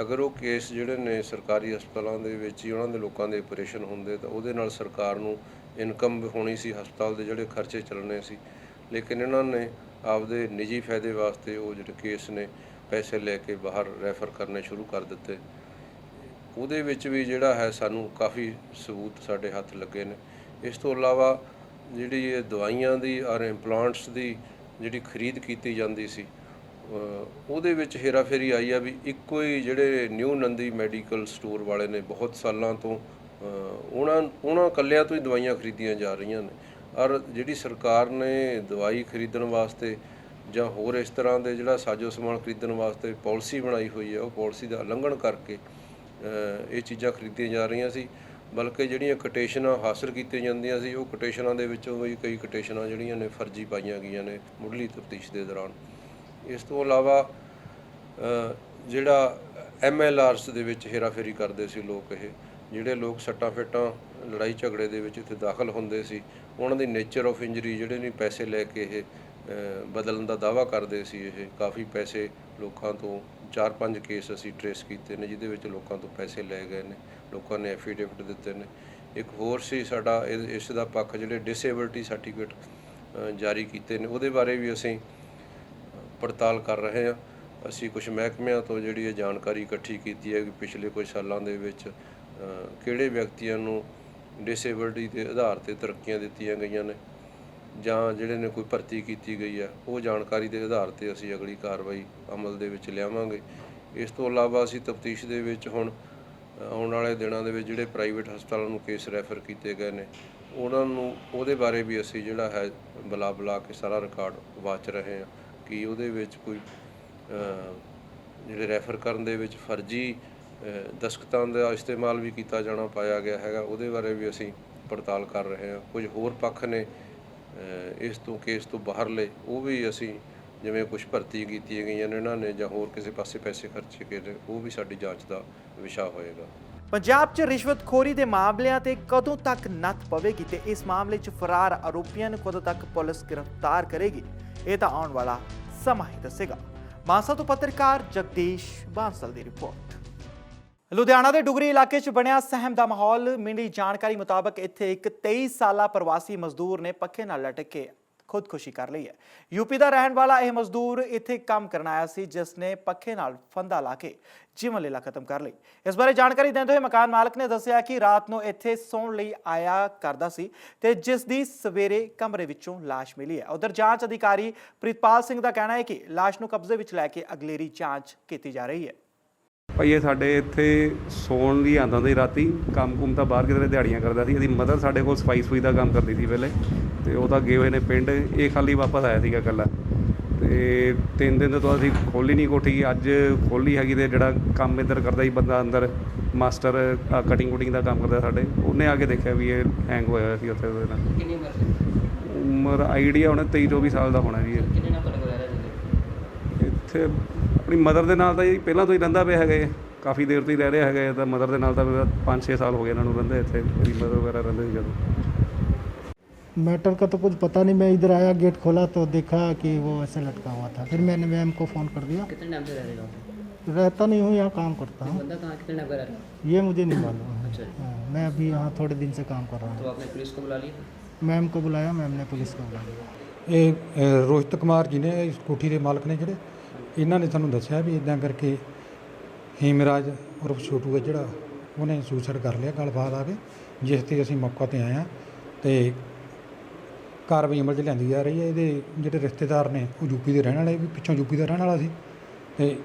ਅਗਰ ਉਹ ਕੇਸ ਜਿਹੜੇ ਨੇ ਸਰਕਾਰੀ ਹਸਪਤਾਲਾਂ ਦੇ ਵਿੱਚ ਹੀ ਉਹਨਾਂ ਦੇ ਲੋਕਾਂ ਦੇ ਆਪਰੇਸ਼ਨ ਹੁੰਦੇ ਤਾਂ ਉਹਦੇ ਨਾਲ ਸਰਕਾਰ ਨੂੰ ਇਨਕਮ ਹੋਣੀ ਸੀ, ਹਸਪਤਾਲ ਦੇ ਜਿਹੜੇ ਖਰਚੇ ਚੱਲਣੇ ਸੀ। ਲੇਕਿਨ ਇਹਨਾਂ ਨੇ ਆਪਦੇ ਨਿੱਜੀ ਫਾਇਦੇ ਵਾਸਤੇ ਉਹ ਜਿਹੜੇ ਕੇਸ ਨੇ ਪੈਸੇ ਲੈ ਕੇ ਬਾਹਰ ਰੈਫਰ ਕਰਨੇ ਸ਼ੁਰੂ ਕਰ ਦਿੱਤੇ। ਉਹਦੇ ਵਿੱਚ ਵੀ ਜਿਹੜਾ ਹੈ ਸਾਨੂੰ ਕਾਫੀ ਸਬੂਤ ਸਾਡੇ ਹੱਥ ਲੱਗੇ ਨੇ। ਇਸ ਤੋਂ ਇਲਾਵਾ ਜਿਹੜੀ ਇਹ ਦਵਾਈਆਂ ਦੀ ਔਰ ਇੰਪਲਾਂਟਸ ਦੀ ਜਿਹੜੀ ਖਰੀਦ ਕੀਤੀ ਜਾਂਦੀ ਸੀ ਉਹਦੇ ਵਿੱਚ ਹੇਰਾਫੇਰੀ ਆਈ ਆ ਵੀ ਇੱਕੋ ਹੀ ਜਿਹੜੇ ਨਿਊ ਨੰਦੀ ਮੈਡੀਕਲ ਸਟੋਰ ਵਾਲੇ ਨੇ ਬਹੁਤ ਸਾਲਾਂ ਤੋਂ ਉਹਨਾਂ ਇਕੱਲਿਆਂ ਤੋਂ ਹੀ ਦਵਾਈਆਂ ਖਰੀਦੀਆਂ ਜਾ ਰਹੀਆਂ ਨੇ। ਔਰ ਜਿਹੜੀ ਸਰਕਾਰ ਨੇ ਦਵਾਈ ਖਰੀਦਣ ਵਾਸਤੇ ਜਾਂ ਹੋਰ ਇਸ ਤਰ੍ਹਾਂ ਦੇ ਜਿਹੜਾ ਸਾਜੋ ਸਮਾਨ ਖਰੀਦਣ ਵਾਸਤੇ ਪਾਲਿਸੀ ਬਣਾਈ ਹੋਈ ਹੈ, ਉਹ ਪਾਲਿਸੀ ਦਾ ਉਲੰਘਣ ਕਰਕੇ ਇਹ ਚੀਜ਼ਾਂ ਖਰੀਦੀਆਂ ਜਾ ਰਹੀਆਂ ਸੀ। ਬਲਕਿ ਜਿਹੜੀਆਂ ਕੋਟੇਸ਼ਨਾਂ ਹਾਸਲ ਕੀਤੀਆਂ ਜਾਂਦੀਆਂ ਸੀ, ਉਹ ਕੋਟੇਸ਼ਨਾਂ ਦੇ ਵਿੱਚੋਂ ਵੀ ਕਈ ਕੋਟੇਸ਼ਨਾਂ ਜਿਹੜੀਆਂ ਨੇ ਫਰਜ਼ੀ ਪਾਈਆਂ ਗਈਆਂ ਨੇ ਮੁੱਢਲੀ ਤਫਤੀਸ਼ ਦੇ ਦੌਰਾਨ। ਇਸ ਤੋਂ ਇਲਾਵਾ ਜਿਹੜਾ MLRs ਦੇ ਵਿੱਚ ਹੇਰਾਫੇਰੀ ਕਰਦੇ ਸੀ ਲੋਕ, ਇਹ ਜਿਹੜੇ ਲੋਕ ਸੱਟਾਂ ਫੇਟਾਂ ਲੜਾਈ ਝਗੜੇ ਦੇ ਵਿੱਚ ਇੱਥੇ ਦਾਖਲ ਹੁੰਦੇ ਸੀ, ਉਹਨਾਂ ਦੀ ਨੇਚਰ ਆਫ ਇੰਜਰੀ ਜਿਹੜੇ ਨਹੀਂ ਪੈਸੇ ਲੈ ਕੇ ਇਹ ਬਦਲਣ ਦਾ ਦਾਅਵਾ ਕਰਦੇ ਸੀ। ਇਹ ਕਾਫੀ ਪੈਸੇ ਲੋਕਾਂ ਤੋਂ 4-5 ਕੇਸ ਅਸੀਂ ਟਰੇਸ ਕੀਤੇ ਨੇ ਜਿਹਦੇ ਵਿੱਚ ਲੋਕਾਂ ਤੋਂ ਪੈਸੇ ਲਏ ਗਏ ਨੇ, ਲੋਕਾਂ ਨੇ ਐਫੀਡੇਵਿਟ ਦਿੱਤੇ ਨੇ। ਇੱਕ ਹੋਰ ਸੀ ਸਾਡਾ ਇਸ ਦਾ ਪੱਖ, ਜਿਹੜੇ ਡਿਸੇਬਿਲਟੀ ਸਰਟੀਫਿਕੇਟ ਜਾਰੀ ਕੀਤੇ ਨੇ, ਉਹਦੇ ਬਾਰੇ ਵੀ ਅਸੀਂ ਪੜਤਾਲ ਕਰ ਰਹੇ ਹਾਂ। ਅਸੀਂ ਕੁਝ ਮਹਿਕਮਿਆਂ ਤੋਂ ਜਿਹੜੀ ਇਹ ਜਾਣਕਾਰੀ ਇਕੱਠੀ ਕੀਤੀ ਹੈ ਕਿ ਪਿਛਲੇ ਕੁਝ ਸਾਲਾਂ ਦੇ ਵਿੱਚ ਕਿਹੜੇ ਵਿਅਕਤੀਆਂ ਨੂੰ ਡਿਸੇਬਿਲਟੀ ਦੇ ਆਧਾਰ 'ਤੇ ਤਰੱਕੀਆਂ ਦਿੱਤੀਆਂ ਗਈਆਂ ਨੇ ਜਾਂ ਜਿਹੜੇ ਨੇ ਕੋਈ ਭਰਤੀ ਕੀਤੀ ਗਈ ਹੈ, ਉਹ ਜਾਣਕਾਰੀ ਦੇ ਆਧਾਰ 'ਤੇ ਅਸੀਂ ਅਗਲੀ ਕਾਰਵਾਈ ਅਮਲ ਦੇ ਵਿੱਚ ਲਿਆਵਾਂਗੇ। ਇਸ ਤੋਂ ਇਲਾਵਾ ਅਸੀਂ ਤਫਤੀਸ਼ ਦੇ ਵਿੱਚ ਹੁਣ ਆਉਣ ਵਾਲੇ ਦਿਨਾਂ ਦੇ ਵਿੱਚ ਜਿਹੜੇ ਪ੍ਰਾਈਵੇਟ ਹਸਪਤਾਲਾਂ ਨੂੰ ਕੇਸ ਰੈਫਰ ਕੀਤੇ ਗਏ ਨੇ, ਉਹਨਾਂ ਨੂੰ ਉਹਦੇ ਬਾਰੇ ਵੀ ਅਸੀਂ ਜਿਹੜਾ ਹੈ ਬੁਲਾ ਕੇ ਸਾਰਾ ਰਿਕਾਰਡ ਵਾਚ ਰਹੇ ਹਾਂ ਕਿ ਉਹਦੇ ਵਿੱਚ ਕੋਈ ਜਿਹੜੇ ਰੈਫਰ ਕਰਨ ਦੇ ਵਿੱਚ ਫਰਜ਼ੀ ਦਸਤਖਤਾਂ ਦਾ ਇਸਤੇਮਾਲ ਵੀ ਕੀਤਾ ਜਾਣਾ ਪਾਇਆ ਗਿਆ ਹੈਗਾ, ਉਹਦੇ ਬਾਰੇ ਵੀ ਅਸੀਂ ਪੜਤਾਲ ਕਰ ਰਹੇ ਹਾਂ। ਕੁਝ ਹੋਰ ਪੱਖ ਨੇ ਇਸ ਤੋਂ ਕੇਸ ਤੋਂ ਬਾਹਰਲੇ, ਉਹ ਵੀ ਅਸੀਂ ਜਿਵੇਂ ਕੁਝ ਭਰਤੀ ਕੀਤੀਆਂ ਗਈਆਂ ਨੇ ਇਹਨਾਂ ਨੇ ਜਾਂ ਹੋਰ ਕਿਸੇ ਪਾਸੇ ਪੈਸੇ ਖਰਚੇ ਗਏ ਨੇ, ਉਹ ਵੀ ਸਾਡੀ ਜਾਂਚ ਦਾ ਵਿਸ਼ਾ ਹੋਏਗਾ। ਪੰਜਾਬ 'ਚ ਰਿਸ਼ਵਤਖੋਰੀ ਦੇ ਮਾਮਲਿਆਂ ਤੇ ਕਦੋਂ ਤੱਕ ਨੱਥ ਪਵੇਗੀ ਤੇ ਇਸ ਮਾਮਲੇ 'ਚ ਫਰਾਰ ਆਰੋਪੀਆਂ ਨੂੰ ਕਦੋਂ ਤੱਕ ਪੁਲਿਸ ਗ੍ਰਿਫਤਾਰ ਕਰੇਗੀ, ਇਹ ਤਾਂ ਆਉਣ ਵਾਲਾ ਸਮਾਂ ਹੀ ਦੱਸੇਗਾ। ਮਾਨਸਾ ਤੋਂ ਪੱਤਰਕਾਰ ਜਗਦੀਸ਼ ਬਾਂਸਲ ਦੀ ਰਿਪੋਰਟ। ਲੁਧਿਆਣਾ ਦੇ ਡੁਗਰੀ ਇਲਾਕੇ 'ਚ ਬਣਿਆ ਸਹਿਮ ਦਾ ਮਾਹੌਲ। ਮਿਲੀ ਜਾਣਕਾਰੀ ਮੁਤਾਬਕ ਇੱਥੇ ਇੱਕ 23 ਸਾਲਾ ਪ੍ਰਵਾਸੀ ਮਜ਼ਦੂਰ ਨੇ ਪੱਖੇ ਨਾਲ ਲਟਕ ਕੇ ਖੁਦਕੁਸ਼ੀ ਕਰ ਲਈ ਹੈ। ਯੂਪੀ ਦਾ ਰਹਿਣ ਵਾਲਾ ਇਹ ਮਜ਼ਦੂਰ ਇੱਥੇ ਕੰਮ ਕਰਨ ਆਇਆ ਸੀ, ਜਿਸ ਨੇ ਪੱਖੇ ਨਾਲ ਫੰਦਾ ਲਾ ਕੇ ਜੀਵਨ ਲੀਲਾ ਖਤਮ ਕਰ ਲਈ। ਇਸ ਬਾਰੇ ਜਾਣਕਾਰੀ ਦਿੰਦੇ ਹੋਏ ਮਕਾਨ ਮਾਲਕ ਨੇ ਦੱਸਿਆ ਕਿ ਰਾਤ ਨੂੰ ਇੱਥੇ ਸੌਣ ਲਈ ਆਇਆ ਕਰਦਾ ਸੀ ਤੇ ਜਿਸ ਦੀ ਸਵੇਰੇ ਕਮਰੇ ਵਿੱਚੋਂ ਲਾਸ਼ ਮਿਲੀ ਹੈ। ਉਧਰ ਜਾਂਚ ਅਧਿਕਾਰੀ ਪ੍ਰਿਤਪਾਲ ਸਿੰਘ ਦਾ ਕਹਿਣਾ ਹੈ ਕਿ ਲਾਸ਼ ਨੂੰ ਕਬਜ਼ੇ ਵਿੱਚ ਲੈ ਕੇ ਅਗਲੇਰੀ ਜਾਂਚ ਕੀਤੀ ਜਾ ਰਹੀ ਹੈ। ਭਾਈ ਇਹ ਸਾਡੇ ਇੱਥੇ ਸੌਣ ਲਈ ਆਉਂਦਾ ਸੀ, ਰਾਤੀ ਕੰਮ ਤਾਂ ਬਾਹਰ ਕਿਤੇ ਦਿਹਾੜੀਆਂ ਕਰਦਾ ਸੀ। ਇਹਦੀ ਮਦਰ ਸਾਡੇ ਕੋਲ ਸਫਾਈ ਦਾ ਕੰਮ ਕਰਦੀ ਸੀ ਪਹਿਲੇ, ਤੇ ਉਹ ਤਾਂ ਗਏ ਹੋਏ ਨੇ ਪਿੰਡ। ਇਹ ਖਾਲੀ ਵਾਪਸ ਆਇਆ ਸੀਗਾ ਇਕੱਲਾ, ਤੇ 3 ਦਿਨ ਤੋਂ ਅਸੀਂ ਖੋਲ੍ਹੀ ਨਹੀਂ ਕੋਠੀ। ਅੱਜ ਖੋਲ੍ਹੀ ਹੈਗੀ, ਤੇ ਜਿਹੜਾ ਕੰਮ ਇੱਧਰ ਕਰਦਾ ਸੀ ਬੰਦਾ ਅੰਦਰ, ਮਾਸਟਰ ਕਟਿੰਗ ਕੁਟਿੰਗ ਦਾ ਕੰਮ ਕਰਦਾ ਸਾਡੇ, ਉਹਨੇ ਆ ਕੇ ਦੇਖਿਆ ਵੀ ਇਹ ਹੈਂਗ ਹੋਇਆ ਹੋਇਆ ਸੀ ਉੱਥੇ। ਉਹਦੇ ਨਾਲ ਕਿੰਨੀ ਉਮਰ ਆਈਡੀਆ ਹੋਣਾ 23-24 ਸਾਲ ਦਾ ਹੋਣਾ ਜੀ। ਇੱਥੇ ਆਪਣੀ ਮਦਰ ਦੇ ਨਾਲ ਤਾਂ ਜੀ ਪਹਿਲਾਂ ਤੋਂ ਹੀ ਰਹਿੰਦਾ ਪਿਆ ਹੈਗਾ, ਕਾਫੀ ਦੇਰ ਤੋਂ ਹੀ ਰਹਿ ਰਿਹਾ ਹੈਗਾ। ਤਾਂ ਮਦਰ ਦੇ ਨਾਲ ਤਾਂ 5-6 ਸਾਲ ਹੋ ਗਏ ਇਹਨਾਂ ਨੂੰ ਰਹਿੰਦੇ ਇੱਥੇ। ਮੇਰੀ ਮਦਰ ਵਗੈਰਾ ਰਹਿੰਦੇ ਸੀ ਜਦੋਂ। मैटर का तो कुछ पता नहीं। मैं इधर आया, गेट खोला तो देखा कि वो ऐसे लटका हुआ था। फिर मैंने मैम को फ़ोन कर दिया। कितने टाइम से रह रहे हो? रहता नहीं हूँ, यहाँ काम करता हूँ। बंदा कहाँ कितने टाइम का रह रहा है? ये मुझे नहीं मालूम है। अच्छा। हाँ, मैं अभी यहाँ थोड़े दिन से काम कर रहा तो हूँ। आपने पुलिस को बुला लिया? मैम को बुलाया, मैम ने पुलिस को बुला लिया। ਇਹ ਰੋਹਿਤ ਕੁਮਾਰ ਜੀ ਨੇ, ਇਸ ਕੋਠੀ ਦੇ ਮਾਲਕ ਨੇ ਜਿਹੜੇ, ਇਹਨਾਂ ਨੇ ਸਾਨੂੰ ਦੱਸਿਆ ਵੀ ਇੱਦਾਂ ਕਰਕੇ ਹੀਮਰਾਜ ਉਰਫ ਛੋਟੂ ਹੈ ਜਿਹੜਾ, ਉਹਨੇ ਸੁਸਾਈਡ ਕਰ ਲਿਆ ਗਲਬਾਤ ਆ ਕੇ, ਜਿਸ 'ਤੇ ਅਸੀਂ ਮੌਕਾ 'ਤੇ ਆਏ ਹਾਂ ਤੇ ਕਾਰਵਾਈ ਅਮਲ 'ਚ ਲਿਆਂਦੀ ਜਾ ਰਹੀ ਹੈ। ਇਹਦੇ ਜਿਹੜੇ ਰਿਸ਼ਤੇਦਾਰ ਨੇ ਉਹ ਯੂਪੀ ਦੇ ਰਹਿਣ ਵਾਲੇ, ਵੀ ਪਿੱਛੋਂ ਯੂਪੀ ਦਾ ਰਹਿਣ ਵਾਲਾ ਸੀ, ਤੇ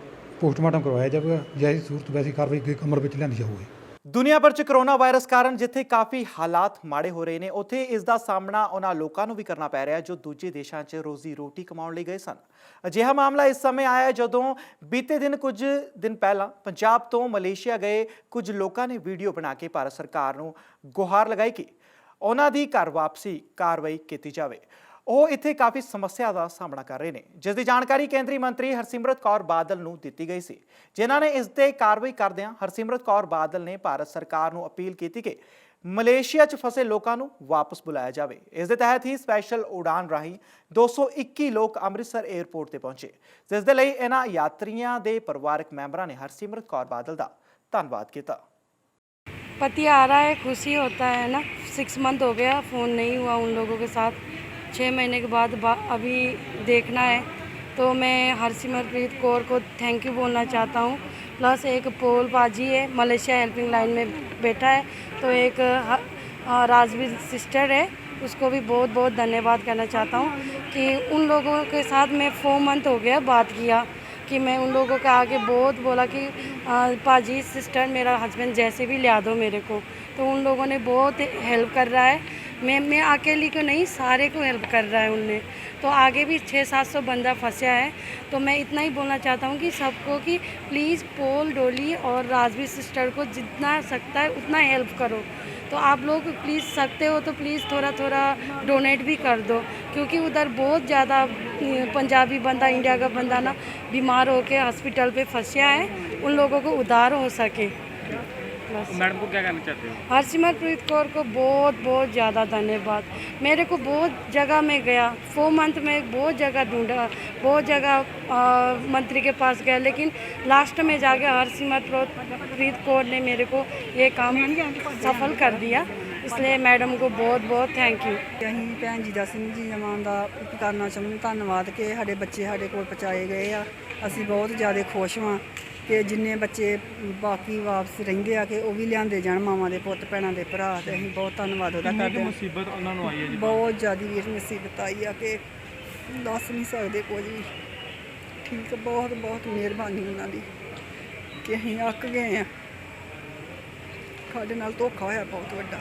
ਪੋਸਟਮਾਰਟਮ ਕਰਵਾਇਆ ਜਾਵੇਗਾ। ਜੈਸੀ ਸੂਰਤ ਵੈਸੀ ਕਾਰਵਾਈ ਅਮਲ ਵਿੱਚ ਲਿਆਂਦੀ ਜਾਊਗੀ। ਦੁਨੀਆ ਭਰ 'ਚ ਕਰੋਨਾ ਵਾਇਰਸ ਕਾਰਨ ਜਿੱਥੇ ਕਾਫੀ ਹਾਲਾਤ ਮਾੜੇ ਹੋ ਰਹੇ ਨੇ, ਉੱਥੇ ਇਸ ਦਾ ਸਾਹਮਣਾ ਉਹਨਾਂ ਲੋਕਾਂ ਨੂੰ ਵੀ ਕਰਨਾ ਪੈ ਰਿਹਾ ਜੋ ਦੂਜੇ ਦੇਸ਼ਾਂ 'ਚ ਰੋਜ਼ੀ ਰੋਟੀ ਕਮਾਉਣ ਲਈ ਗਏ ਸਨ। ਅਜਿਹਾ ਮਾਮਲਾ ਇਸ ਸਮੇਂ ਆਇਆ ਜਦੋਂ ਬੀਤੇ ਦਿਨ ਕੁਝ ਦਿਨ ਪਹਿਲਾਂ ਪੰਜਾਬ ਤੋਂ ਮਲੇਸ਼ੀਆ ਗਏ ਕੁਝ ਲੋਕਾਂ ਨੇ ਵੀਡੀਓ ਬਣਾ ਕੇ ਭਾਰਤ ਸਰਕਾਰ ਨੂੰ ਗੁਹਾਰ ਲਗਾਈ ਕਿ ਉਹਨਾਂ ਦੀ ਘਰ ਵਾਪਸੀ ਕਾਰਵਾਈ ਕੀਤੀ ਜਾਵੇ। ਉਹ ਇੱਥੇ ਕਾਫੀ ਸਮੱਸਿਆ ਦਾ ਸਾਹਮਣਾ ਕਰ ਰਹੇ ਨੇ, ਜਿਸ ਦੀ ਜਾਣਕਾਰੀ ਕੇਂਦਰੀ ਮੰਤਰੀ ਹਰਸਿਮਰਤ ਕੌਰ ਬਾਦਲ ਨੂੰ ਦਿੱਤੀ ਗਈ ਸੀ, ਜਿਨ੍ਹਾਂ ਨੇ ਇਸ ਤੇ ਕਾਰਵਾਈ ਕਰਦਿਆਂ ਹਰਸਿਮਰਤ ਕੌਰ ਬਾਦਲ ਨੇ ਭਾਰਤ ਸਰਕਾਰ ਨੂੰ ਅਪੀਲ ਕੀਤੀ ਕਿ ਮਲੇਸ਼ੀਆ 'ਚ ਫਸੇ ਲੋਕਾਂ ਨੂੰ ਵਾਪਸ ਬੁਲਾਇਆ ਜਾਵੇ। ਇਸ ਦੇ ਤਹਿਤ ਹੀ ਸਪੈਸ਼ਲ ਉਡਾਨ ਰਾਹੀਂ 221 ਲੋਕ ਅੰਮ੍ਰਿਤਸਰ 에ਅਰਪੋਰਟ ਤੇ ਪਹੁੰਚੇ, ਜਿਸ ਦੇ ਲਈ ਇਹਨਾਂ ਯਾਤਰੀਆਂ ਦੇ ਪਰਿਵਾਰਕ ਮੈਂਬਰਾਂ ਨੇ ਹਰਸਿਮਰਤ ਕੌਰ ਬਾਦਲ ਦਾ ਧੰਨਵਾਦ ਕੀਤਾ। पति आ रहा है, खुशी होता है ना। 6 मंथ हो गया, फ़ोन नहीं हुआ उन लोगों के साथ। 6 महीने के बाद अभी देखना है, तो मैं हरसिमरत कौर को थैंक यू बोलना चाहता हूँ। प्लस एक पोल पाजी है, मलेशिया हेल्पिंग लाइन में बैठा है, तो एक राजवीर सिस्टर है, उसको भी बहुत बहुत धन्यवाद करना चाहता हूँ कि उन लोगों के साथ मैं 4 मंथ हो गया बात किया कि मैं उन लोगों के आगे बहुत बोला कि पाजी सिस्टर मेरा हस्बैंड जैसे भी ला दो मेरे को, तो उन लोगों ने बहुत हेल्प कर रहा है। मैं अकेली को नहीं, सारे को हेल्प कर रहा है उनने। तो आगे भी 600-700 बंदा फंसा है। तो मैं इतना ही बोलना चाहता हूँ कि सबको कि प्लीज़ पोल डोली और राजवीर सिस्टर को जितना सकता है उतना हेल्प करो। तो आप लोग प्लीज़ सकते हो तो प्लीज़ थोड़ा थोड़ा डोनेट भी कर दो, क्योंकि उधर बहुत ज़्यादा पंजाबी बंदा, इंडिया का बंदा ना बीमार होके हॉस्पिटल पे फंसा है, उन लोगों को उद्धार हो सके। मैडम को क्या कहना चाहते हो? हरसिमरप्रीत कौर को बहुत बहुत ज़्यादा धन्यवाद। मेरे को बहुत जगह में गया, 4 मंथ में बहुत जगह ढूंढा, बहुत जगह मंत्री के पास गया, लेकिन लास्ट में जाके हरसिमरप्रीत कौर ने मेरे को ये काम सफल कर दिया, इसलिए मैडम को बहुत बहुत थैंक यू। ਅਸੀਂ ਭੈਣ ਜੀ ਦਾ ਸਿੰਘ ਜੀ ਜਮਾਨ ਦਾ ਕਰਨਾ ਚਾਹੁੰਦੇ ਧੰਨਵਾਦ ਕਿ ਸਾਡੇ ਬੱਚੇ ਸਾਡੇ ਕੋਲ ਪਹੁੰਚਾਏ ਗਏ ਆ। ਅਸੀਂ ਬਹੁਤ ਜ਼ਿਆਦਾ ਖੁਸ਼ ਹਾਂ ਕਿ ਜਿੰਨੇ ਬੱਚੇ ਬਾਕੀ ਵਾਪਸ ਰਹਿੰਦੇ ਆ ਕਿ ਉਹ ਵੀ ਲਿਆਂਦੇ ਜਾਣ, ਮਾਵਾਂ ਦੇ ਪੁੱਤ ਭੈਣਾਂ ਦੇ ਭਰਾ, ਤੇ ਅਸੀਂ ਬਹੁਤ ਧੰਨਵਾਦ ਉਹਦਾ ਕਰਦੇ ਹਾਂ। ਮੁਸੀਬਤ ਉਹਨਾਂ ਨੂੰ ਆਈ ਹੈ ਜੀ? ਬਹੁਤ ਜ਼ਿਆਦਾ ਵੀਰ ਮੁਸੀਬਤ ਆਈ ਆ ਕਿ ਦੱਸ ਨਹੀਂ ਸਕਦੇ ਕੁਝ ਵੀ। ਠੀਕ, ਬਹੁਤ ਬਹੁਤ ਮਿਹਰਬਾਨੀ ਉਹਨਾਂ ਦੀ ਕਿ ਅਸੀਂ ਅੱਕ ਗਏ ਆ, ਸਾਡੇ ਨਾਲ ਧੋਖਾ ਹੋਇਆ ਬਹੁਤ ਵੱਡਾ।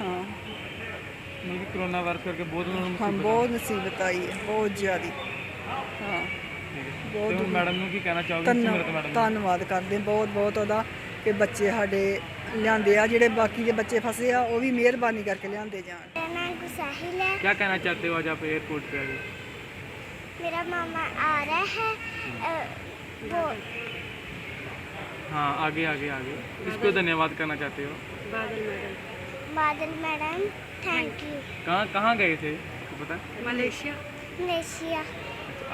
ਹਾਂ, ਮਤਲਬ ਕਿ ਕਰੋਨਾ ਵਾਇਰਸ ਕਰਕੇ ਬਹੁਤ ਉਹਨਾਂ ਨੂੰ ਹਾਂ ਬਹੁਤ ਮੁਸੀਬਤ ਆਈ ਹੈ, ਬਹੁਤ ਜ਼ਿਆਦਾ। ਹਾਂ, ਬਹੁਤ ਮੈਡਮ ਨੂੰ ਕੀ ਕਹਿਣਾ ਚਾਹੋਗੇ? ਸਿਮਰਤ ਮੈਡਮ ਧੰਨਵਾਦ ਕਰਦੇ ਬਹੁਤ ਬਹੁਤ ਉਹਦਾ ਕਿ ਬੱਚੇ ਸਾਡੇ ਲਿਆਂਦੇ ਆ, ਜਿਹੜੇ ਬਾਕੀ ਦੇ ਬੱਚੇ ਫਸੇ ਆ ਉਹ ਵੀ ਮਿਹਰਬਾਨੀ ਕਰਕੇ ਲਿਆਂਦੇ ਜਾਣ। मेरा नाम गुसाहिल है। क्या कहना चाहते हो आज आप एयरपोर्ट पे आए? मेरा मामा आ रहा है वो हाँ, आगे आगे आगे किसको धन्यवाद करना चाहते हो? बादल मैडम, थैंक यू। कहाँ गए थे आपको पता? मलेशिया।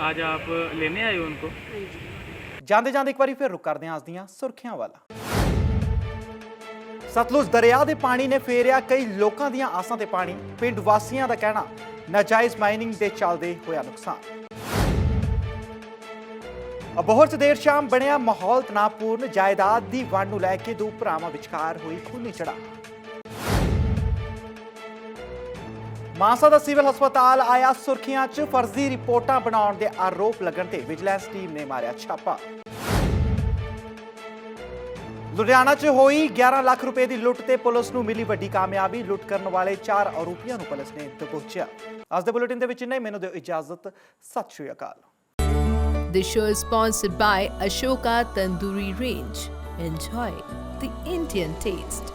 आज आप लेने आए हो उनको? ਜਾਂਦੇ ਜਾਂਦੇ ਇੱਕ ਵਾਰੀ ਫਿਰ ਰੁਕ ਕਰਦੇ ਹਾਂ ਅੱਜ ਦੀਆਂ ਸੁਰਖੀਆਂ ਵਾਲਾ। ਸਤਲੁਜ ਦਰਿਆ ਦੇ ਪਾਣੀ ਨੇ ਫੇਰਿਆ ਕਈ ਲੋਕਾਂ ਦੀਆਂ ਆਸਾਂ ਤੇ ਪਾਣੀ, ਪਿੰਡ ਵਾਸੀਆਂ ਦਾ ਕਹਿਣਾ ਨਾਜਾਇਜ਼ ਮਾਈਨਿੰਗ ਦੇ ਚੱਲਦੇ ਹੋਇਆ ਨੁਕਸਾਨ। ਅਬੋਹਰ 'ਚ ਦੇਰ ਸ਼ਾਮ ਬਣਿਆ ਮਾਹੌਲ ਤਣਾਅਪੂਰਨ, ਜਾਇਦਾਦ ਦੀ ਵੰਡ ਨੂੰ ਲੈ ਕੇ ਦੋ ਭਰਾਵਾਂ ਵਿਚਕਾਰ ਹੋਈ ਖੂਨੀ ਝੜਪ। ਮਾਨਸਾ ਦਾ ਸਿਵਲ ਹਸਪਤਾਲ ਆਇਆ ਸੁਰਖੀਆਂ 'ਚ, ਫਰਜ਼ੀ ਰਿਪੋਰਟਾਂ ਬਣਾਉਣ ਦੇ ਆਰੋਪ ਲੱਗਣ ਤੇ ਵਿਜੀਲੈਂਸ ਟੀਮ ਨੇ ਮਾਰਿਆ ਛਾਪਾ। ਲੁਧਿਆਣਾ 'ਚ ਹੋਈ 11 ਲੱਖ ਰੁਪਏ ਦੀ ਲੁੱਟ ਤੇ ਪੁਲਿਸ ਨੂੰ ਮਿਲੀ ਵੱਡੀ ਕਾਮਯਾਬੀ, ਲੁੱਟ ਕਰਨ ਵਾਲੇ 4 ਆਰੋਪੀਆਂ ਨੂੰ ਪੁਲਿਸ ਨੇ ਦਬੋਚਿਆ। ਅੱਜ ਦੇ ਬੁਲੇਟਿਨ ਦੇ ਵਿੱਚ ਇੰਨਾ ਹੀ, ਮੈਨੂੰ ਦਿਓ ਇਜਾਜ਼ਤ, ਸਤਿ ਸ਼੍ਰੀ ਅਕਾਲ। This show is sponsored by Ashoka Tandoori Range. Enjoy the Indian taste.